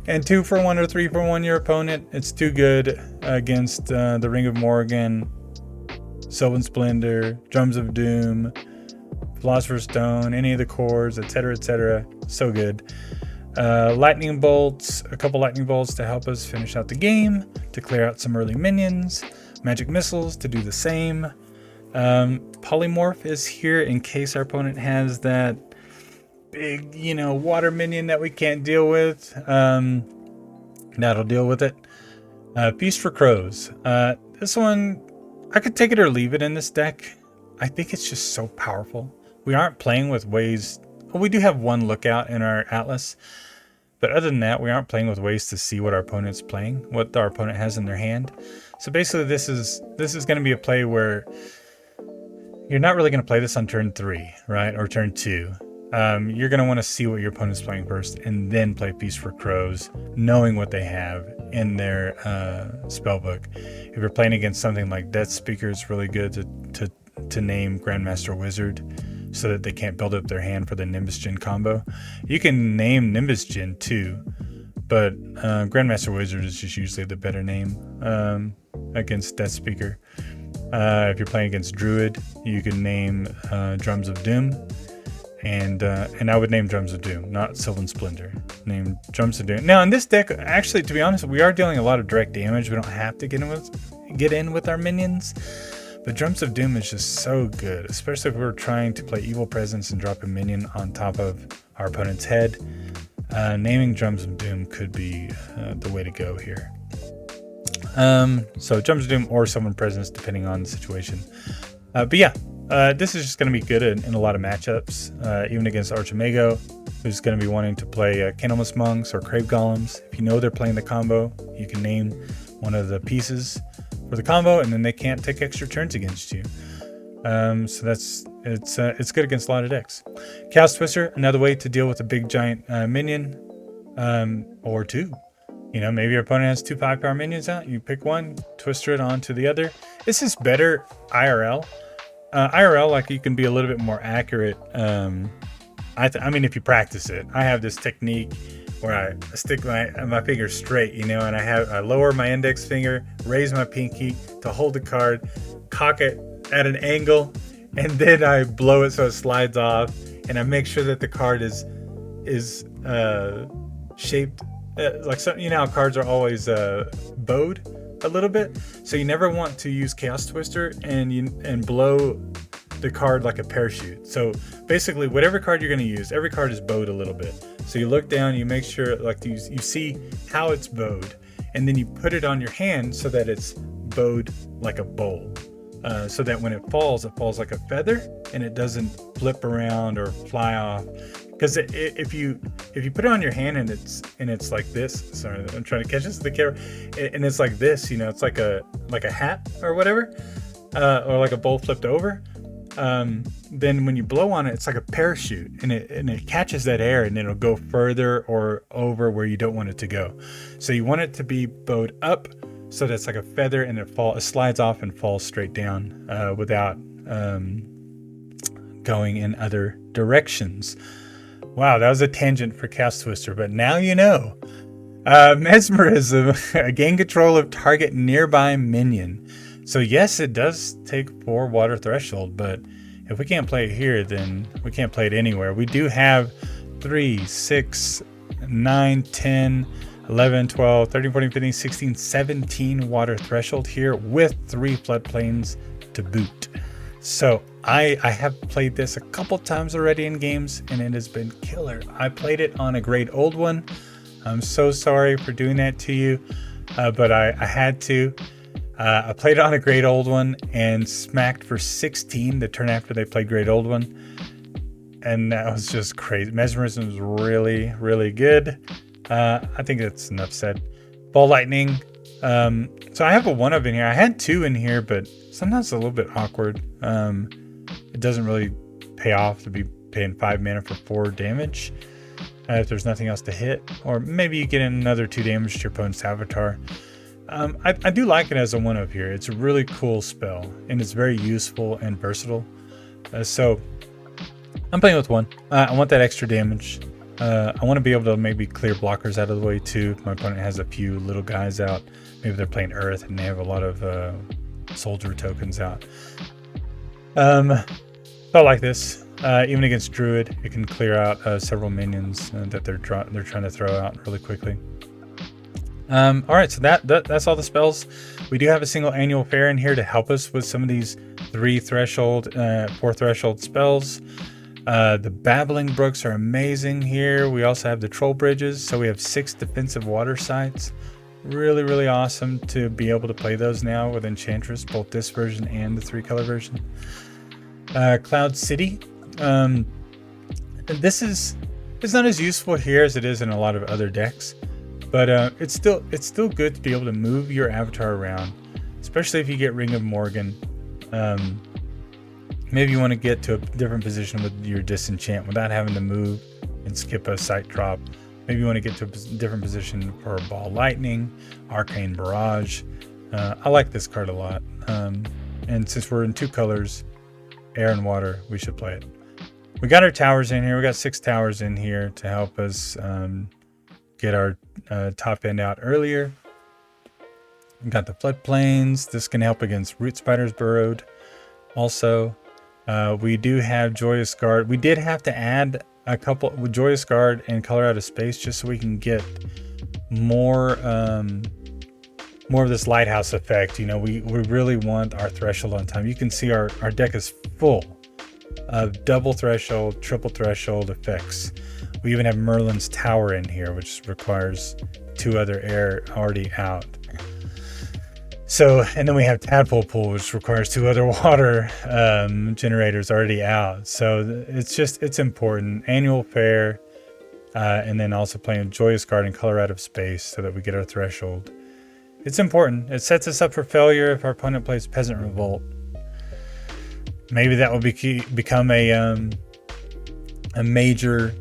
And 2 for 1 or 3 for 1 your opponent. It's too good against the Ring of Morrigan, Sylvan Splendor, Drums of Doom, Philosopher's Stone, any of the cores, etc., etc. So good. Lightning Bolts, a couple Lightning Bolts to help us finish out the game, to clear out some early minions. Magic Missiles to do the same. Polymorph is here in case our opponent has that big, water minion that we can't deal with. That'll deal with it. Feast for Crows. This one, I could take it or leave it in this deck. I think it's just so powerful. We aren't playing with ways. Well, we do have 1 lookout in our Atlas, but other than that, we aren't playing with ways to see what our opponent's playing, what our opponent has in their hand. So basically, this is going to be a play where you're not really going to play this on turn 3, right, or turn 2. You're going to want to see what your opponent's playing first and then play Feast for Crows, knowing what they have in their spellbook. If you're playing against something like Death Speaker, it's really good to name Grandmaster Wizard so that they can't build up their hand for the Nimbus Gen combo. You can name Nimbus Gen too, but Grandmaster Wizard is just usually the better name against Death Speaker. If you're playing against Druid, you can name Drums of Doom. And I would name Drums of Doom, not Sylvan Splendor. Name Drums of Doom. Now in this deck, actually, to be honest, we are dealing a lot of direct damage. We don't have to get in with our minions. But Drums of Doom is just so good, especially if we're trying to play Evil Presence and drop a minion on top of our opponent's head. Naming Drums of Doom could be the way to go here. So Drums of Doom or Sylvan Presence, depending on the situation. But yeah. This is just going to be good in a lot of matchups, even against Archimago, who's going to be wanting to play Candlemas Monks or Crave Golems. If you know they're playing the combo, you can name one of the pieces for the combo, and then they can't take extra turns against you. So it's good against a lot of decks. Chaos Twister, another way to deal with a big giant minion, or 2. Maybe your opponent has 2 5-power minions out. You pick one, twister it onto the other. This is better IRL. IRL, like, you can be a little bit more accurate. I mean, if you practice it. I have this technique where I stick my finger straight, and I lower my index finger, raise my pinky to hold the card, cock it at an angle, and then I blow it so it slides off, and I make sure that the card is shaped like some. How cards are always bowed a little bit, so you never want to use Chaos Twister and blow the card like a parachute. So basically, whatever card you're going to use, every card is bowed a little bit. So you look down, you make sure like you see how it's bowed, and then you put it on your hand so that it's bowed like a bowl. So that when it falls like a feather and it doesn't flip around or fly off. Because if you put it on your hand and it's like this, sorry, I'm trying to catch this with the camera, and it's like this, it's like a hat or whatever, or like a bowl flipped over. Then when you blow on it, it's like a parachute, and it catches that air, and it'll go further or over where you don't want it to go. So you want it to be bowed up, so that's like a feather, and it slides off and falls straight down without going in other directions. Wow, that was a tangent for Chaos Twister, but now you know. Mesmerism. Gain control of target nearby minion. So yes, it does take 4 water threshold, but if we can't play it here, then we can't play it anywhere. We do have 3, 6, 9, 10, 11, 12, 13, 14, 15, 16, 17 water threshold here with 3 floodplains to boot. So I have played this a couple times already in games, and it has been killer. I played it on a great old one. I'm so sorry for doing that to you, but I had to. I played it on a great old one and smacked for 16 the turn after they played great old one. And that was just crazy. Mesmerism was really, really good. I think that's enough said. Ball lightning. So I have a 1 of in here. I had 2 in here, but sometimes it's a little bit awkward. It doesn't really pay off to be paying 5 mana for 4 damage if there's nothing else to hit. Or maybe you get another 2 damage to your opponent's avatar. I do like it as a 1 of here. It's a really cool spell, and it's very useful and versatile. So I'm playing with 1. I want that extra damage. I want to be able to maybe clear blockers out of the way too. If my opponent has a few little guys out, maybe they're playing Earth and they have a lot of soldier tokens out. Felt like this. Even against Druid, it can clear out several minions that they're trying to throw out really quickly. All right, so that's all the spells. We do have a single annual fair in here to help us with some of these 3 threshold, 4 threshold spells. The Babbling Brooks are amazing here. We also have the Troll Bridges, so we have 6 defensive water sites. Really, really awesome to be able to play those now with Enchantress, both this version and the 3-color version. Cloud City. It's not as useful here as it is in a lot of other decks, but it's still good to be able to move your avatar around, especially if you get Ring of Morgan. Maybe you want to get to a different position with your disenchant without having to move and skip a site drop. Maybe you want to get to a different position for Ball Lightning, Arcane Barrage. I like this card a lot. And since we're in 2 colors, air and water, we should play it. We got our towers in here. We got 6 towers in here to help us get our top end out earlier. We got the floodplains. This can help against Root Spiders Burrowed. Also, we do have Joyous Guard. We did have to add a couple with Joyous Guard and Color Out of Space just so we can get more of this lighthouse effect. You know, we really want our threshold on time. You can see our deck is full of double threshold, triple threshold effects. We even have Merlin's Tower in here, which requires 2 other air already out. So, and then we have Tadpole Pool, which requires 2 other water generators already out. So it's important. Annual Fair, and then also playing Joyous Guard and Color Out of Space so that we get our threshold. It's important. It sets us up for failure if our opponent plays Peasant Revolt. Maybe that will become a major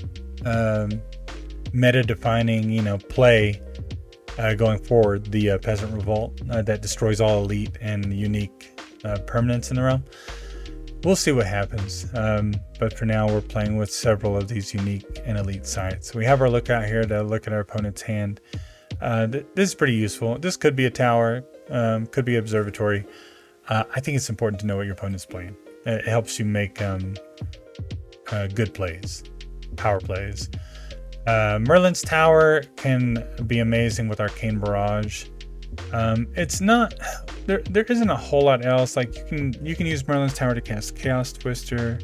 meta-defining, play going forward. The Peasant Revolt that destroys all elite and unique permanents in the realm. We'll see what happens. But for now, we're playing with several of these unique and elite sites. We have our lookout here to look at our opponent's hand. This is pretty useful. This could be a tower, could be observatory. I think it's important to know what your opponent's playing. It helps you make good plays, power plays. Merlin's Tower can be amazing with Arcane Barrage. It's not there isn't a whole lot else. Like you can use Merlin's Tower to cast Chaos Twister.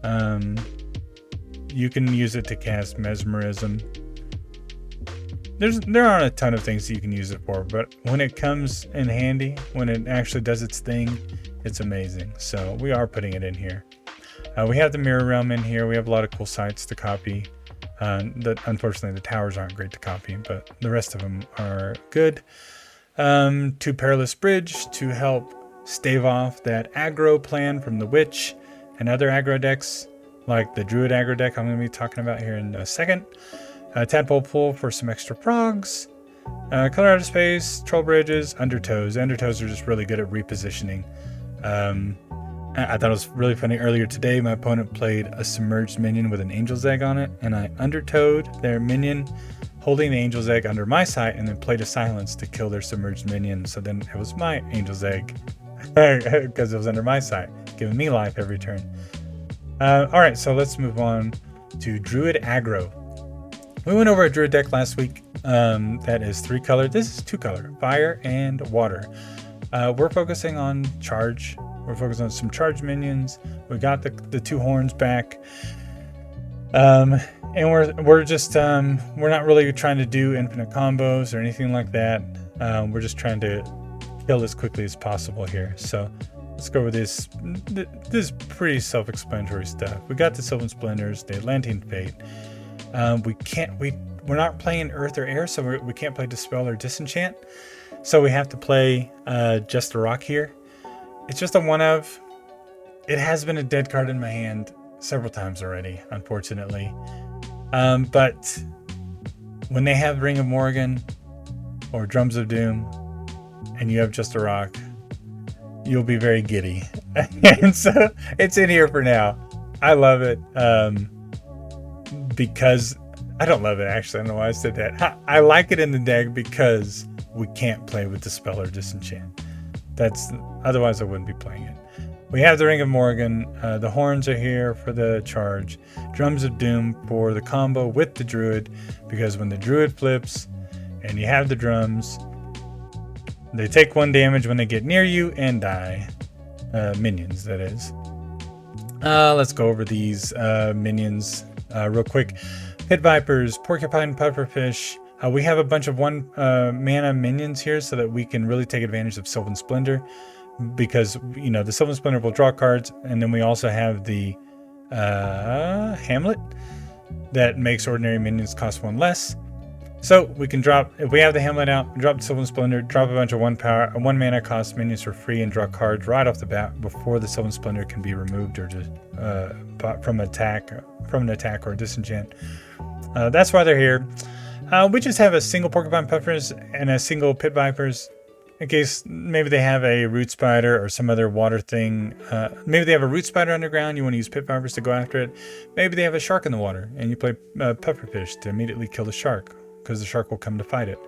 You can use it to cast Mesmerism. There aren't a ton of things that you can use it for, but when it comes in handy, when it actually does its thing, it's amazing. So we are putting it in here. We have the Mirror Realm in here. We have a lot of cool sites to copy. Unfortunately, the towers aren't great to copy, but the rest of them are good. 2 Perilous Bridge to help stave off that aggro plan from the Witch and other aggro decks, like the Druid Aggro deck I'm going to be talking about here in a second. Tadpole Pool for some extra frogs. Color Out of Space, Troll Bridges, Undertows. Undertows are just really good at repositioning. I thought it was really funny. Earlier today, my opponent played a submerged minion with an Angel's Egg on it, and I undertowed their minion, holding the Angel's Egg under my site, and then played a Silence to kill their submerged minion. So then it was my Angel's Egg because it was under my site, giving me life every turn. All right, so let's move on to Druid Aggro. We went over a Druid deck last week that is 3 color. This is 2 color, fire and water. We're focusing on charge. We're focused on some charge minions. We got the 2 horns back. And we're just we're not really trying to do infinite combos or anything like that. We're just trying to kill as quickly as possible here. So let's go over this. This is pretty self-explanatory stuff. We got the Sylvan Splendors, the Atlantean Fate. We're not playing Earth or Air, so we can't play Dispel or Disenchant. So we have to play Just a Rock here. It's just a one of. It has been a dead card in my hand several times already, unfortunately. But when they have Ring of Morrigan or Drums of Doom and you have Just a Rock, you'll be very giddy. And so it's in here for now. I love it because I don't love it, actually. I don't know why I said that. I like it in the deck because we can't play with Dispel or Disenchant. Otherwise I wouldn't be playing it. We have the Ring of Morrigan. The horns are here for the charge. Drums of Doom for the combo with the Druid, because when the Druid flips and you have the drums, they take 1 damage when they get near you and die. Minions, that is. Let's go over these minions real quick. Pit Vipers, Porcupine Pufferfish. We have a bunch of 1 mana minions here so that we can really take advantage of Sylvan Splendor, because the Sylvan Splendor will draw cards, and then we also have the Hamlet that makes ordinary minions cost 1 less. So we can drop, if we have the Hamlet out, drop the Sylvan Splendor, drop a bunch of 1 mana cost minions for free, and draw cards right off the bat before the Sylvan Splendor can be removed or just from an attack or a disenchant. That's why they're here. We just have a single Porcupine Puffers and a single Pit Vipers, in case maybe they have a Root Spider or some other water thing. Maybe they have a Root Spider underground, you want to use Pit Vipers to go after it. Maybe they have a shark in the water and you play Pufferfish to immediately kill the shark, because the shark will come to fight it.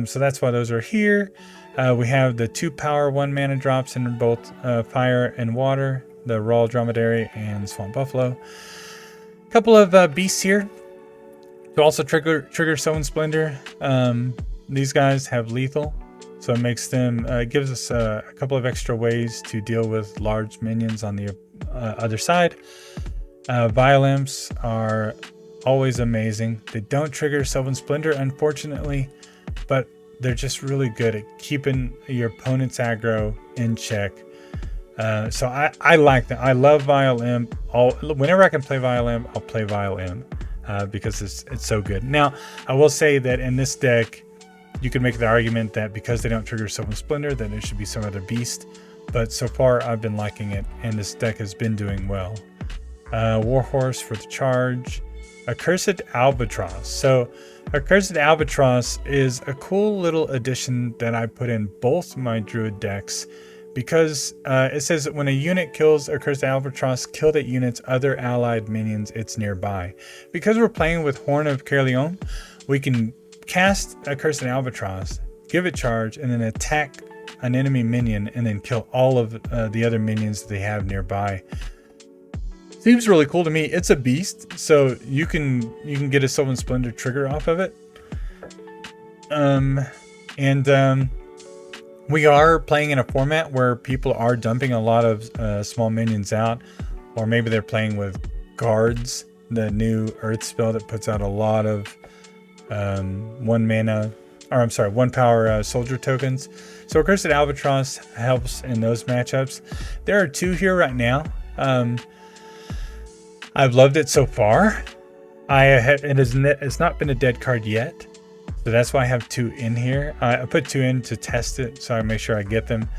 So that's why those are here. We have the 2 power 1 mana drops in both fire and water, the Raw Dromedary and Swamp Buffalo. A couple of beasts here to also trigger Sylvan Splendor. These guys have lethal, so it makes them gives us a couple of extra ways to deal with large minions on the other side. Violence are always amazing. They don't trigger Sylvan Splendor, unfortunately, but they're just really good at keeping your opponent's aggro in check. So I like them. I love Vile Imp. Whenever I can play Vile Imp, I'll play Vile Imp because it's so good. Now, I will say that in this deck, you can make the argument that because they don't trigger Sylvan Splendor, then it should be some other beast. But so far, I've been liking it, and this deck has been doing well. Warhorse for the charge. Accursed Albatross. So Accursed Albatross is a cool little addition that I put in both my Druid decks, because it says that when a unit kills Accursed Albatross, kill that unit's other allied minions it's nearby. Because we're playing with Horn of Caerleon, we can cast Accursed Albatross, give it charge, and then attack an enemy minion, and then kill all of the other minions that they have nearby. Seems really cool to me. It's a beast, so you can get a Sylvan Splendor trigger off of it. We are playing in a format where people are dumping a lot of small minions out, or maybe they're playing with guards, the new Earth spell that puts out a lot of 1 power soldier tokens. So Accursed Albatross helps in those matchups. There are 2 here right now. I've loved it so far. It's not been a dead card yet, so that's why I have 2 in here. I put 2 in to test it, so I make sure I get them.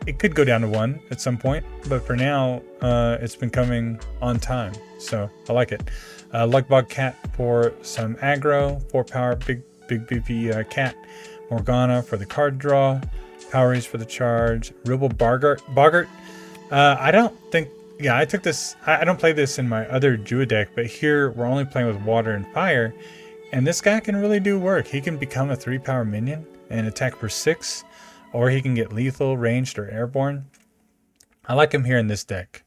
It could go down to 1 at some point, but for now, it's been coming on time, so I like it. Luckbog Cat for some aggro, 4 power, big beefy cat. Morgana for the card draw. Power for the charge. Ribble Boggart. I took this. I don't play this in my other Druid deck, but here we're only playing with water and fire, And this guy can really do work. He can become a 3-power minion and attack for 6, or he can get lethal, ranged, or airborne. I like him here in this deck.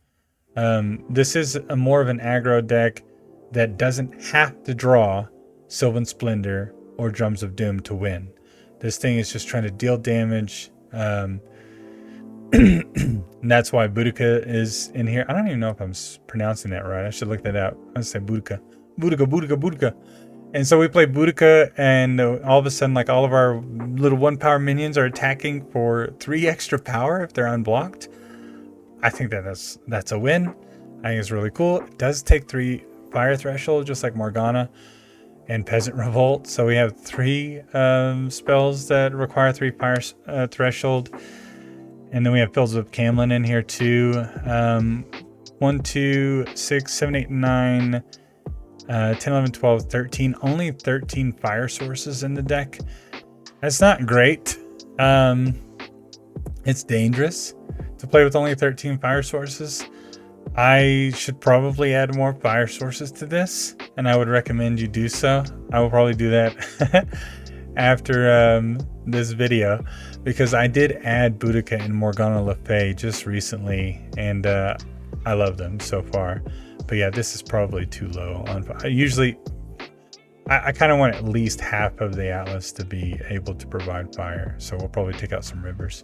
This is more of an aggro deck that doesn't have to draw Sylvan Splendor or Drums of Doom to win. This thing is just trying to deal damage. And that's why Boudica is in here. I don't even know if I'm pronouncing that right. I should look that up. I say Boudica. Boudica. And so we play Boudica, and all of a sudden, like, all of our little 1-power minions are attacking for 3 extra power if they're unblocked. I think that's a win. I think it's really cool. It does take 3 fire threshold, just like Morgana and Peasant Revolt. So we have 3 spells that require 3 fire threshold. And then we have Fields of Camlin in here too. 1, 2, 6, 7, 8, 9, 10, 11, 12, 13. Only 13 fire sources in the deck. That's not great. It's dangerous to play with only 13 fire sources. I should probably add more fire sources to this, and I would recommend you do so. I will probably do that after this video, because I did add Boudica and Morgana Le Fay just recently, and I love them so far. But yeah, this is probably too low on fire. Usually, I kind of want at least half of the Atlas to be able to provide fire, so we'll probably take out some rivers.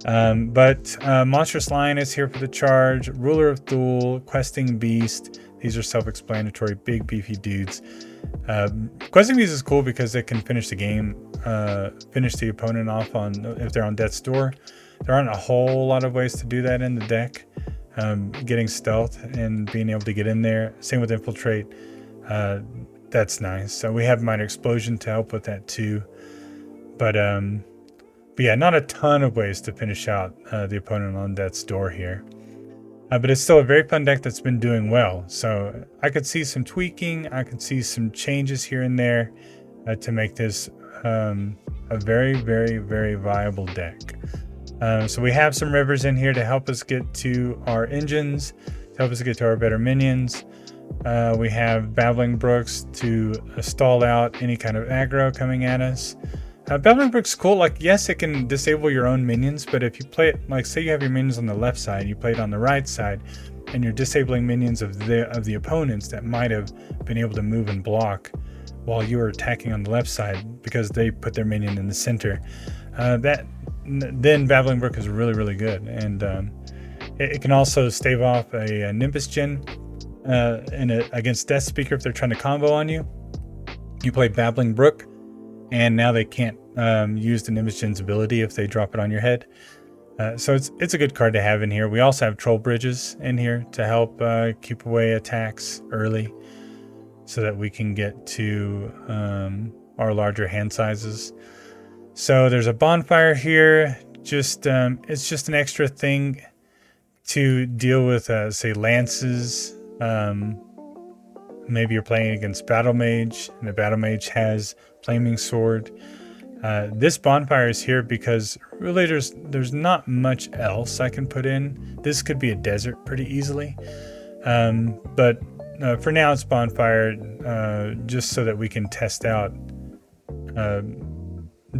But Monstrous Lion is here for the charge. Ruler of Thule, Questing Beast. These are self-explanatory, big beefy dudes. Questing Beast is cool because it can finish the game, finish the opponent off on if they're on death's door. There aren't a whole lot of ways to do that in the deck. Getting stealth and being able to get in there. Same with Infiltrate. That's nice. So we have Minor Explosion to help with that too. But yeah, not a ton of ways to finish out the opponent on death's door here. But it's still a very fun deck that's been doing well. So I could see some tweaking. I could see some changes here and there to make this a very, very, very viable deck. So we have some rivers in here to help us get to our engines, to help us get to our better minions. We have Babbling Brooks to stall out any kind of aggro coming at us. Babbling Brook's cool. Like, yes, it can disable your own minions, but if you play it, like, say you have your minions on the left side, you play it on the right side, and you're disabling minions of the opponents that might have been able to move and block while you were attacking on the left side because they put their minion in the center. Then Babbling Brook is really, really good, and it can also stave off a Nimbus Gen against Death Speaker if they're trying to combo on you. You play Babbling Brook, and now they can't use the Nimbus Gen's ability if they drop it on your head. So it's a good card to have in here. We also have Troll Bridges in here to help keep away attacks early so that we can get to our larger hand sizes. So there's a bonfire here. It's just an extra thing to deal with, say, lances. Maybe you're playing against Battle Mage, and the Battle Mage has Flaming Sword. This bonfire is here because really there's not much else I can put in. This could be a desert pretty easily. But for now it's bonfire, just so that we can test out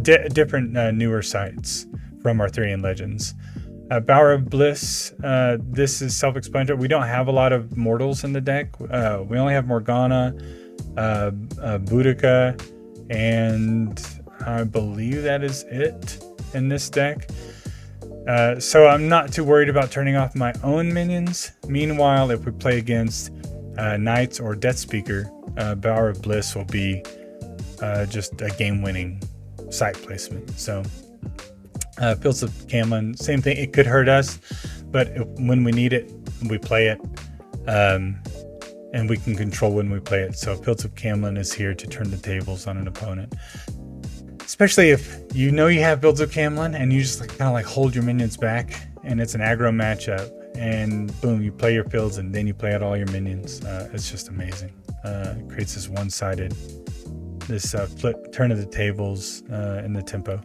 different newer sites from Arthurian legends. Bower of Bliss, this is self-explanatory. We don't have a lot of mortals in the deck. We only have Morgana, Boudica, and I believe that is it in this deck. So I'm not too worried about turning off my own minions. Meanwhile, if we play against Knights or Death Speaker, Bower of Bliss will be just a game-winning site placement. So Fields of Camlin, same thing. It could hurt us, but when we need it, we play it, and we can control when we play it. So Fields of Camlin is here to turn the tables on an opponent, especially if you know you have Fields of Camlin and you just kind of like hold your minions back, and it's an aggro matchup, and boom, you play your fields, and then you play out all your minions. It's just amazing. It creates this one-sided, flip turn of the tables in the tempo.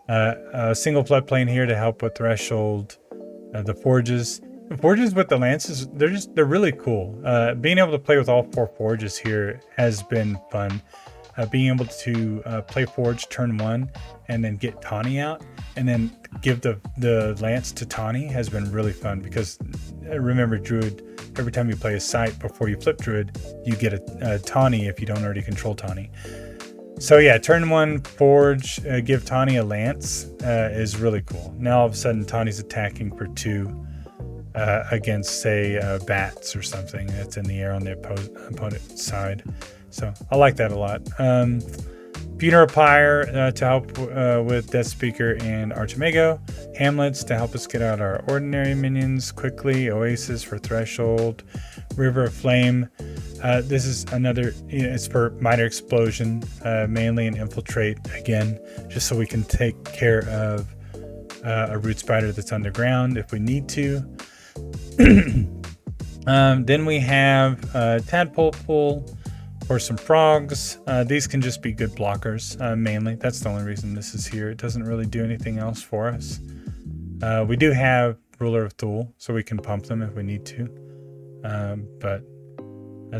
A single floodplain here to help with Threshold, the Forges. Forges with the lances, they're really cool. Being able to play with all 4 forges here has been fun. Being able to play Forge turn 1 and then get Tawny out and then give the lance to Tawny has been really fun, because remember, Druid, every time you play a site before you flip Druid, you get a Tawny if you don't already control Tawny. So yeah, turn 1 Forge, give Tawny a lance is really cool. Now all of a sudden Tawny's attacking for 2 against, say, bats or something that's in the air on the opponent's side. So I like that a lot. Funeral Pyre to help with Death Speaker and Archimago. Hamlets to help us get out our ordinary minions quickly. Oasis for Threshold. River of Flame. This is another, it's for Minor Explosion, mainly, and Infiltrate again, just so we can take care of a root spider that's underground if we need to. Then we have Tadpole Pool or some frogs. These can just be good blockers, mainly. That's the only reason this is here. It doesn't really do anything else for us. We do have Ruler of Thule, so we can pump them if we need to. But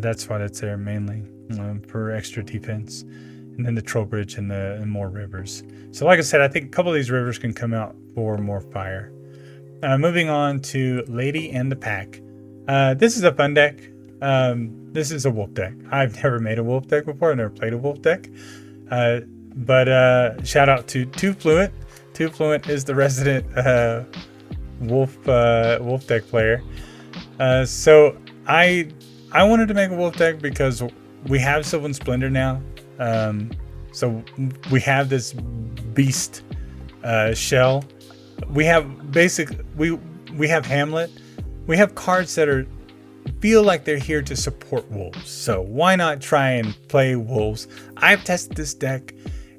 that's why it's there mainly, for extra defense. And then the Troll Bridge and more rivers. So like I said, I think a couple of these rivers can come out for more fire. Moving on to Lady and the Pack. This is a fun deck. This is a wolf deck. I've never made a wolf deck before. I've never played a wolf deck. But shout out to Too Fluent. Too Fluent is the resident wolf deck player. So I wanted to make a wolf deck because we have Sylvan Splendor now. So we have this beast shell. We have we have Hamlet. We have cards that feel like they're here to support wolves. So why not try and play wolves? I've tested this deck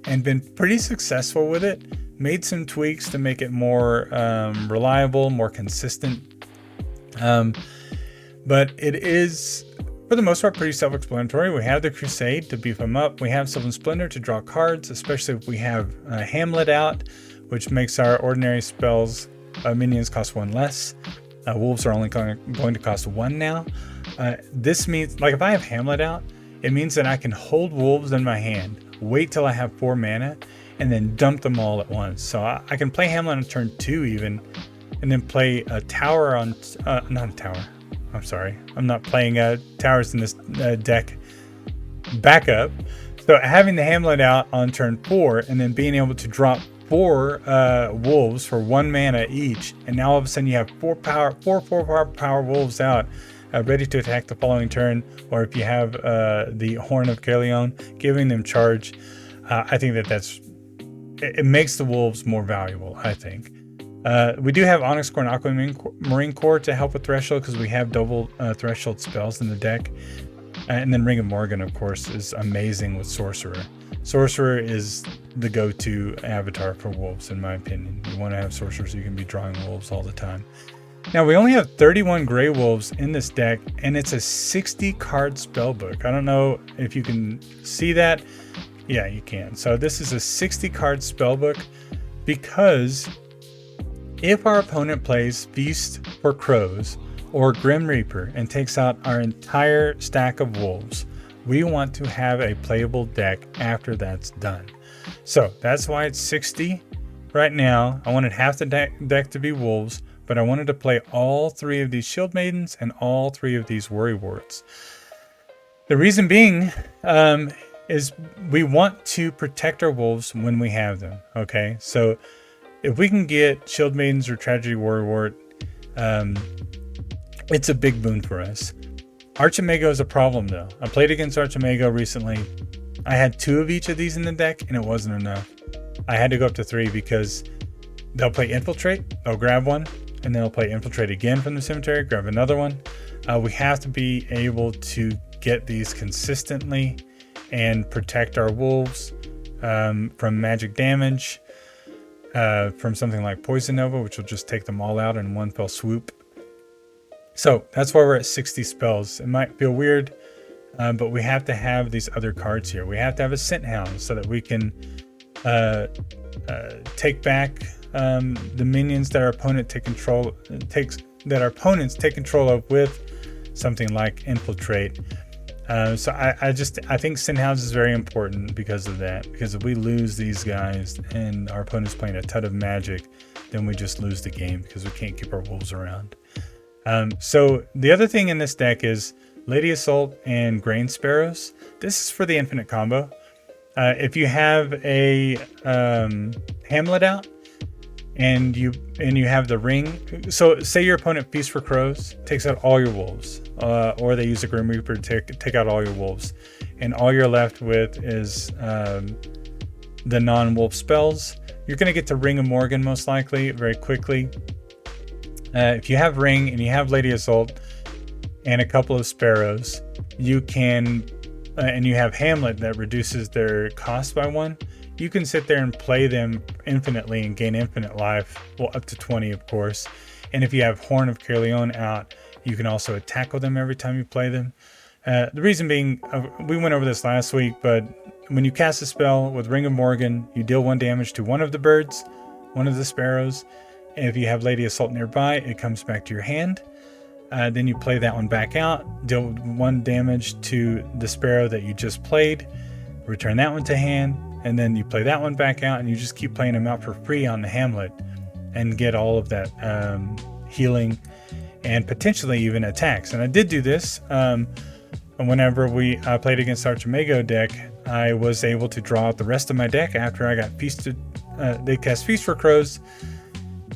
and been pretty successful with it. Made some tweaks to make it more reliable, more consistent. But it is, for the most part, pretty self-explanatory. We have the Crusade to beef them up. We have Sylvan Splendor to draw cards, especially if we have Hamlet out, which makes our ordinary spells minions cost 1 less. Wolves are only going to cost 1 now. This means, like, if I have Hamlet out, it means that I can hold wolves in my hand, wait till I have 4 mana, and then dump them all at once. So I can play Hamlet on turn 2 even, and then play a tower on, not a tower. I'm sorry. I'm not playing towers in this deck backup. So having the Hamlet out on turn 4 and then being able to drop 4 wolves for 1 mana each, and now all of a sudden you have 4 power wolves out, ready to attack the following turn. Or if you have the Horn of Caerleon, giving them charge, I think it makes the wolves more valuable, I think. We do have Onyx Core and Aquamarine Core to help with Threshold, because we have double Threshold spells in the deck. And then Ring of Morgan, of course, is amazing with Sorcerer. Sorcerer is the go-to avatar for wolves, in my opinion. You want to have Sorcerer so you can be drawing wolves all the time. Now, we only have 31 Grey Wolves in this deck, and it's a 60-card spellbook. I don't know if you can see that. Yeah, you can. So this is a 60-card spellbook, because if our opponent plays Feast for Crows or Grim Reaper and takes out our entire stack of wolves, we want to have a playable deck after that's done. So that's why it's 60 right now. I wanted half the deck to be wolves, but I wanted to play all 3 of these Shield Maidens and all 3 of these Worry Wards. The reason being is we want to protect our wolves when we have them. Okay, so if we can get Shield Maidens or Tragedy Worry Ward, it's a big boon for us. Archimago is a problem though. I played against Archimago recently. I had 2 of each of these in the deck and it wasn't enough. I had to go up to 3 because they'll play Infiltrate, they'll grab one, and then they'll play Infiltrate again from the cemetery, grab another one. We have to be able to get these consistently and protect our wolves from magic damage, from something like Poison Nova, which will just take them all out in one fell swoop. So that's why we're at 60 spells. It might feel weird, but we have to have these other cards here. We have to have a Scent Hound so that we can take back the minions that our opponent takes that our opponents take control of with something like Infiltrate. So I think Sin House is very important because of that. Because if we lose these guys and our opponent's playing a ton of Magic, then we just lose the game because we can't keep our wolves around. So the other thing in this deck is Lady Assault and Grain Sparrows. This is for the infinite combo. If you have a Hamlet out and you have the ring, so say your opponent Feast for Crows, takes out all your wolves, or they use a Grim Reaper to take out all your wolves, and all you're left with is the non-wolf spells. You're going to get to Ring of Morgan most likely very quickly. If you have Ring and you have Lady Assault and a couple of Sparrows, you can, and you have Hamlet that reduces their cost by 1, you can sit there and play them infinitely and gain infinite life, well, up to 20, of course. And if you have Horn of Caerleon out, you can also attack with them every time you play them. The reason being, we went over this last week, but when you cast a spell with Ring of Morgan, you deal 1 damage to one of the birds, one of the sparrows. And if you have Lady Assault nearby, it comes back to your hand. Then you play that one back out, deal 1 damage to the sparrow that you just played, return that one to hand, and then you play that one back out, and you just keep playing them out for free on the Hamlet and get all of that healing and potentially even attacks. And I did do this whenever we played against Archimago deck. I was able to draw out the rest of my deck after I got feasted. They cast Feast for Crows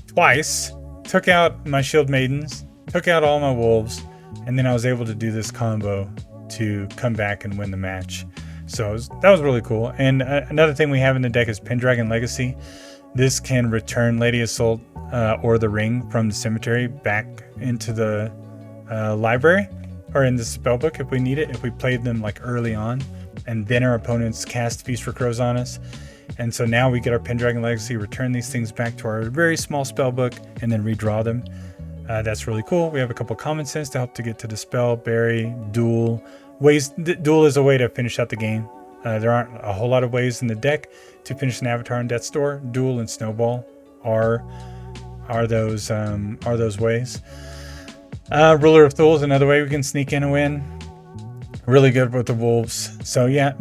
twice, took out my Shield Maidens, took out all my wolves, and then I was able to do this combo to come back and win the match. So that was really cool. And another thing we have in the deck is Pendragon Legacy. This can return Lady Assault or the Ring from the cemetery back into the library or in the spellbook if we need it, if we played them like early on, and then our opponents cast Feast for Crows on us. And so now we get our Pendragon Legacy, return these things back to our very small spellbook, and then redraw them. That's really cool. We have a couple common sense to help to get to Dispel, Bury, Duel. Duel is a way to finish out the game. There aren't a whole lot of ways in the deck to finish an Avatar on Death's Door. Duel and Snowball are those ways. Ruler of Thule is another way we can sneak in and win. Really good with the wolves. So yeah,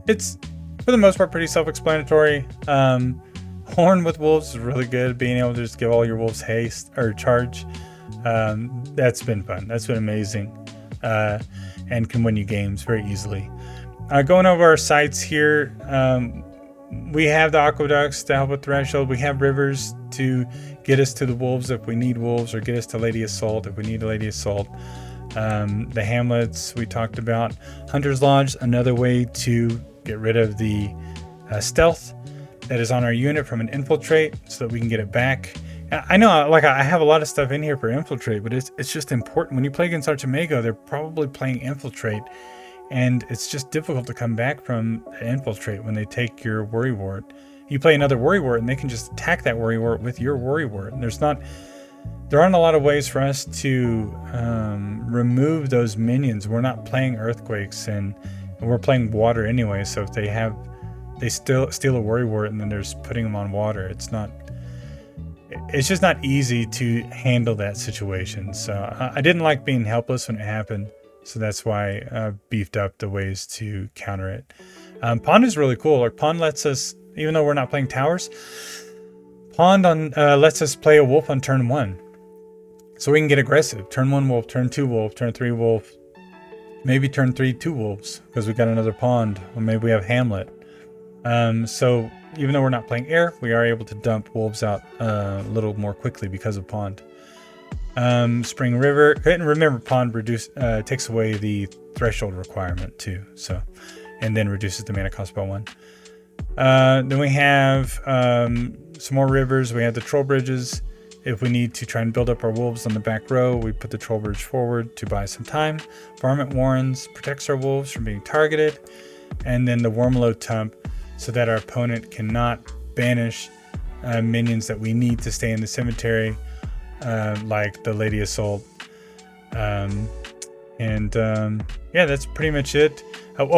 it's for the most part pretty self-explanatory. Horn with wolves is really good. Being able to just give all your wolves haste or charge. That's been fun. That's been amazing. And can win you games very easily. Going over our sites here, we have the aqueducts to help with Threshold. We have rivers to get us to the wolves if we need wolves, or get us to Lady Assault if we need a Lady Assault. The hamlets we talked about. Hunter's Lodge, another way to get rid of the stealth that is on our unit from an infiltrate so that we can get it back. I know, like, I have a lot of stuff in here for infiltrate, but it's just important. When you play against Archimago, they're probably playing infiltrate, and it's just difficult to come back from infiltrate when they take your worry wart. You play another worry wart, and they can just attack that worry wart with your worry wart. And there aren't a lot of ways for us to remove those minions. We're not playing earthquakes, and we're playing water anyway. So if they still steal a worry wart, and then they're just putting them on water, it's just not easy to handle that situation. So I didn't like being helpless when it happened. So that's why I beefed up the ways to counter it. Pond is really cool. Like, Pond lets us, even though we're not playing towers, Pond lets us play a wolf on turn 1. So we can get aggressive. Turn 1 wolf, turn 2 wolf, turn 3 wolf, maybe turn 3 2 wolves because we got another Pond, or maybe we have Hamlet. So even though we're not playing air, we are able to dump wolves out a little more quickly because of Pond. Spring River, and remember, Pond takes away the threshold requirement too. So, and then reduces the mana cost by 1. Then we have some more rivers. We have the troll bridges. If we need to try and build up our wolves on the back row, we put the troll bridge forward to buy some time. Varmint Warrens protects our wolves from being targeted, and then the Wormlow Tump, so that our opponent cannot banish minions that we need to stay in the cemetery, like the Lady Assault. Yeah, that's pretty much it.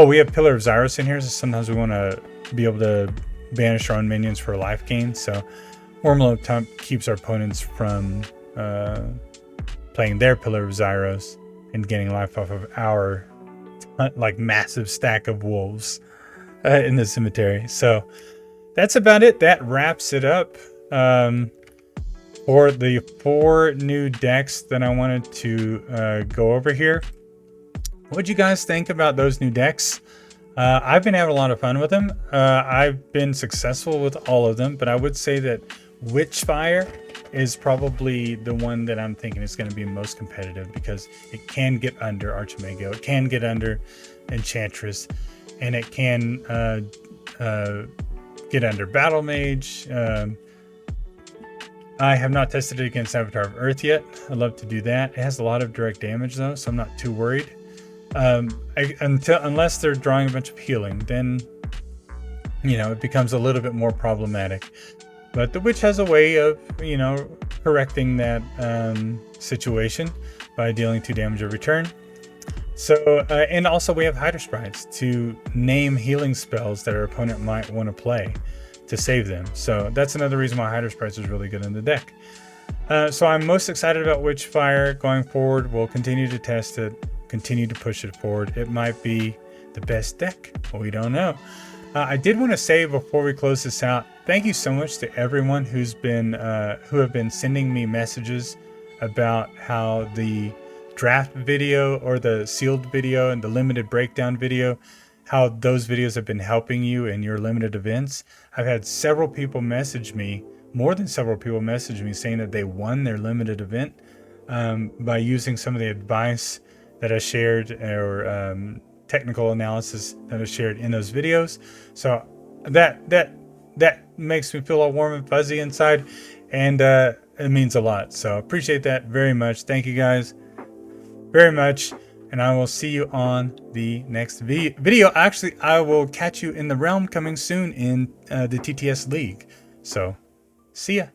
We have Pillar of Xyros in here, so sometimes we want to be able to banish our own minions for life gain. So Wormlow Tump keeps our opponents from playing their Pillar of Zyros and getting life off of our like massive stack of wolves in the cemetery. So that's about it. That wraps it up for the 4 new decks that I wanted to go over here. What'd you guys think about those new decks? I've been having a lot of fun with them. I've been successful with all of them, but I would say that Witchfire is probably the one that I'm thinking is going to be most competitive, because it can get under Archimago, it can get under Enchantress, and it can get under Battle Mage. I have not tested it against Avatar of Earth yet. I'd love to do that. It has a lot of direct damage though, so I'm not too worried. Unless they're drawing a bunch of healing, then it becomes a little bit more problematic. But the Witch has a way of correcting that situation by dealing 2 damage every turn. So and also we have Hydra Sprites to name healing spells that our opponent might want to play to save them. So that's another reason why Hydra Sprites is really good in the deck. So I'm most excited about Witchfire going forward. We'll continue to test it, continue to push it forward. It might be the best deck. We don't know. I did want to say before we close this out, thank you so much to everyone who have been sending me messages about how the draft video or the sealed video and the limited breakdown video, how those videos have been helping you in your limited events. I've had several people message me, more than several people message me, saying that they won their limited event by using some of the advice that I shared, or technical analysis that I shared in those videos. So that makes me feel all warm and fuzzy inside, and it means a lot. So appreciate that very much. Thank you guys very much, and I will see you on the next video. Actually, I will catch you in the realm coming soon in the TTS League. So see ya.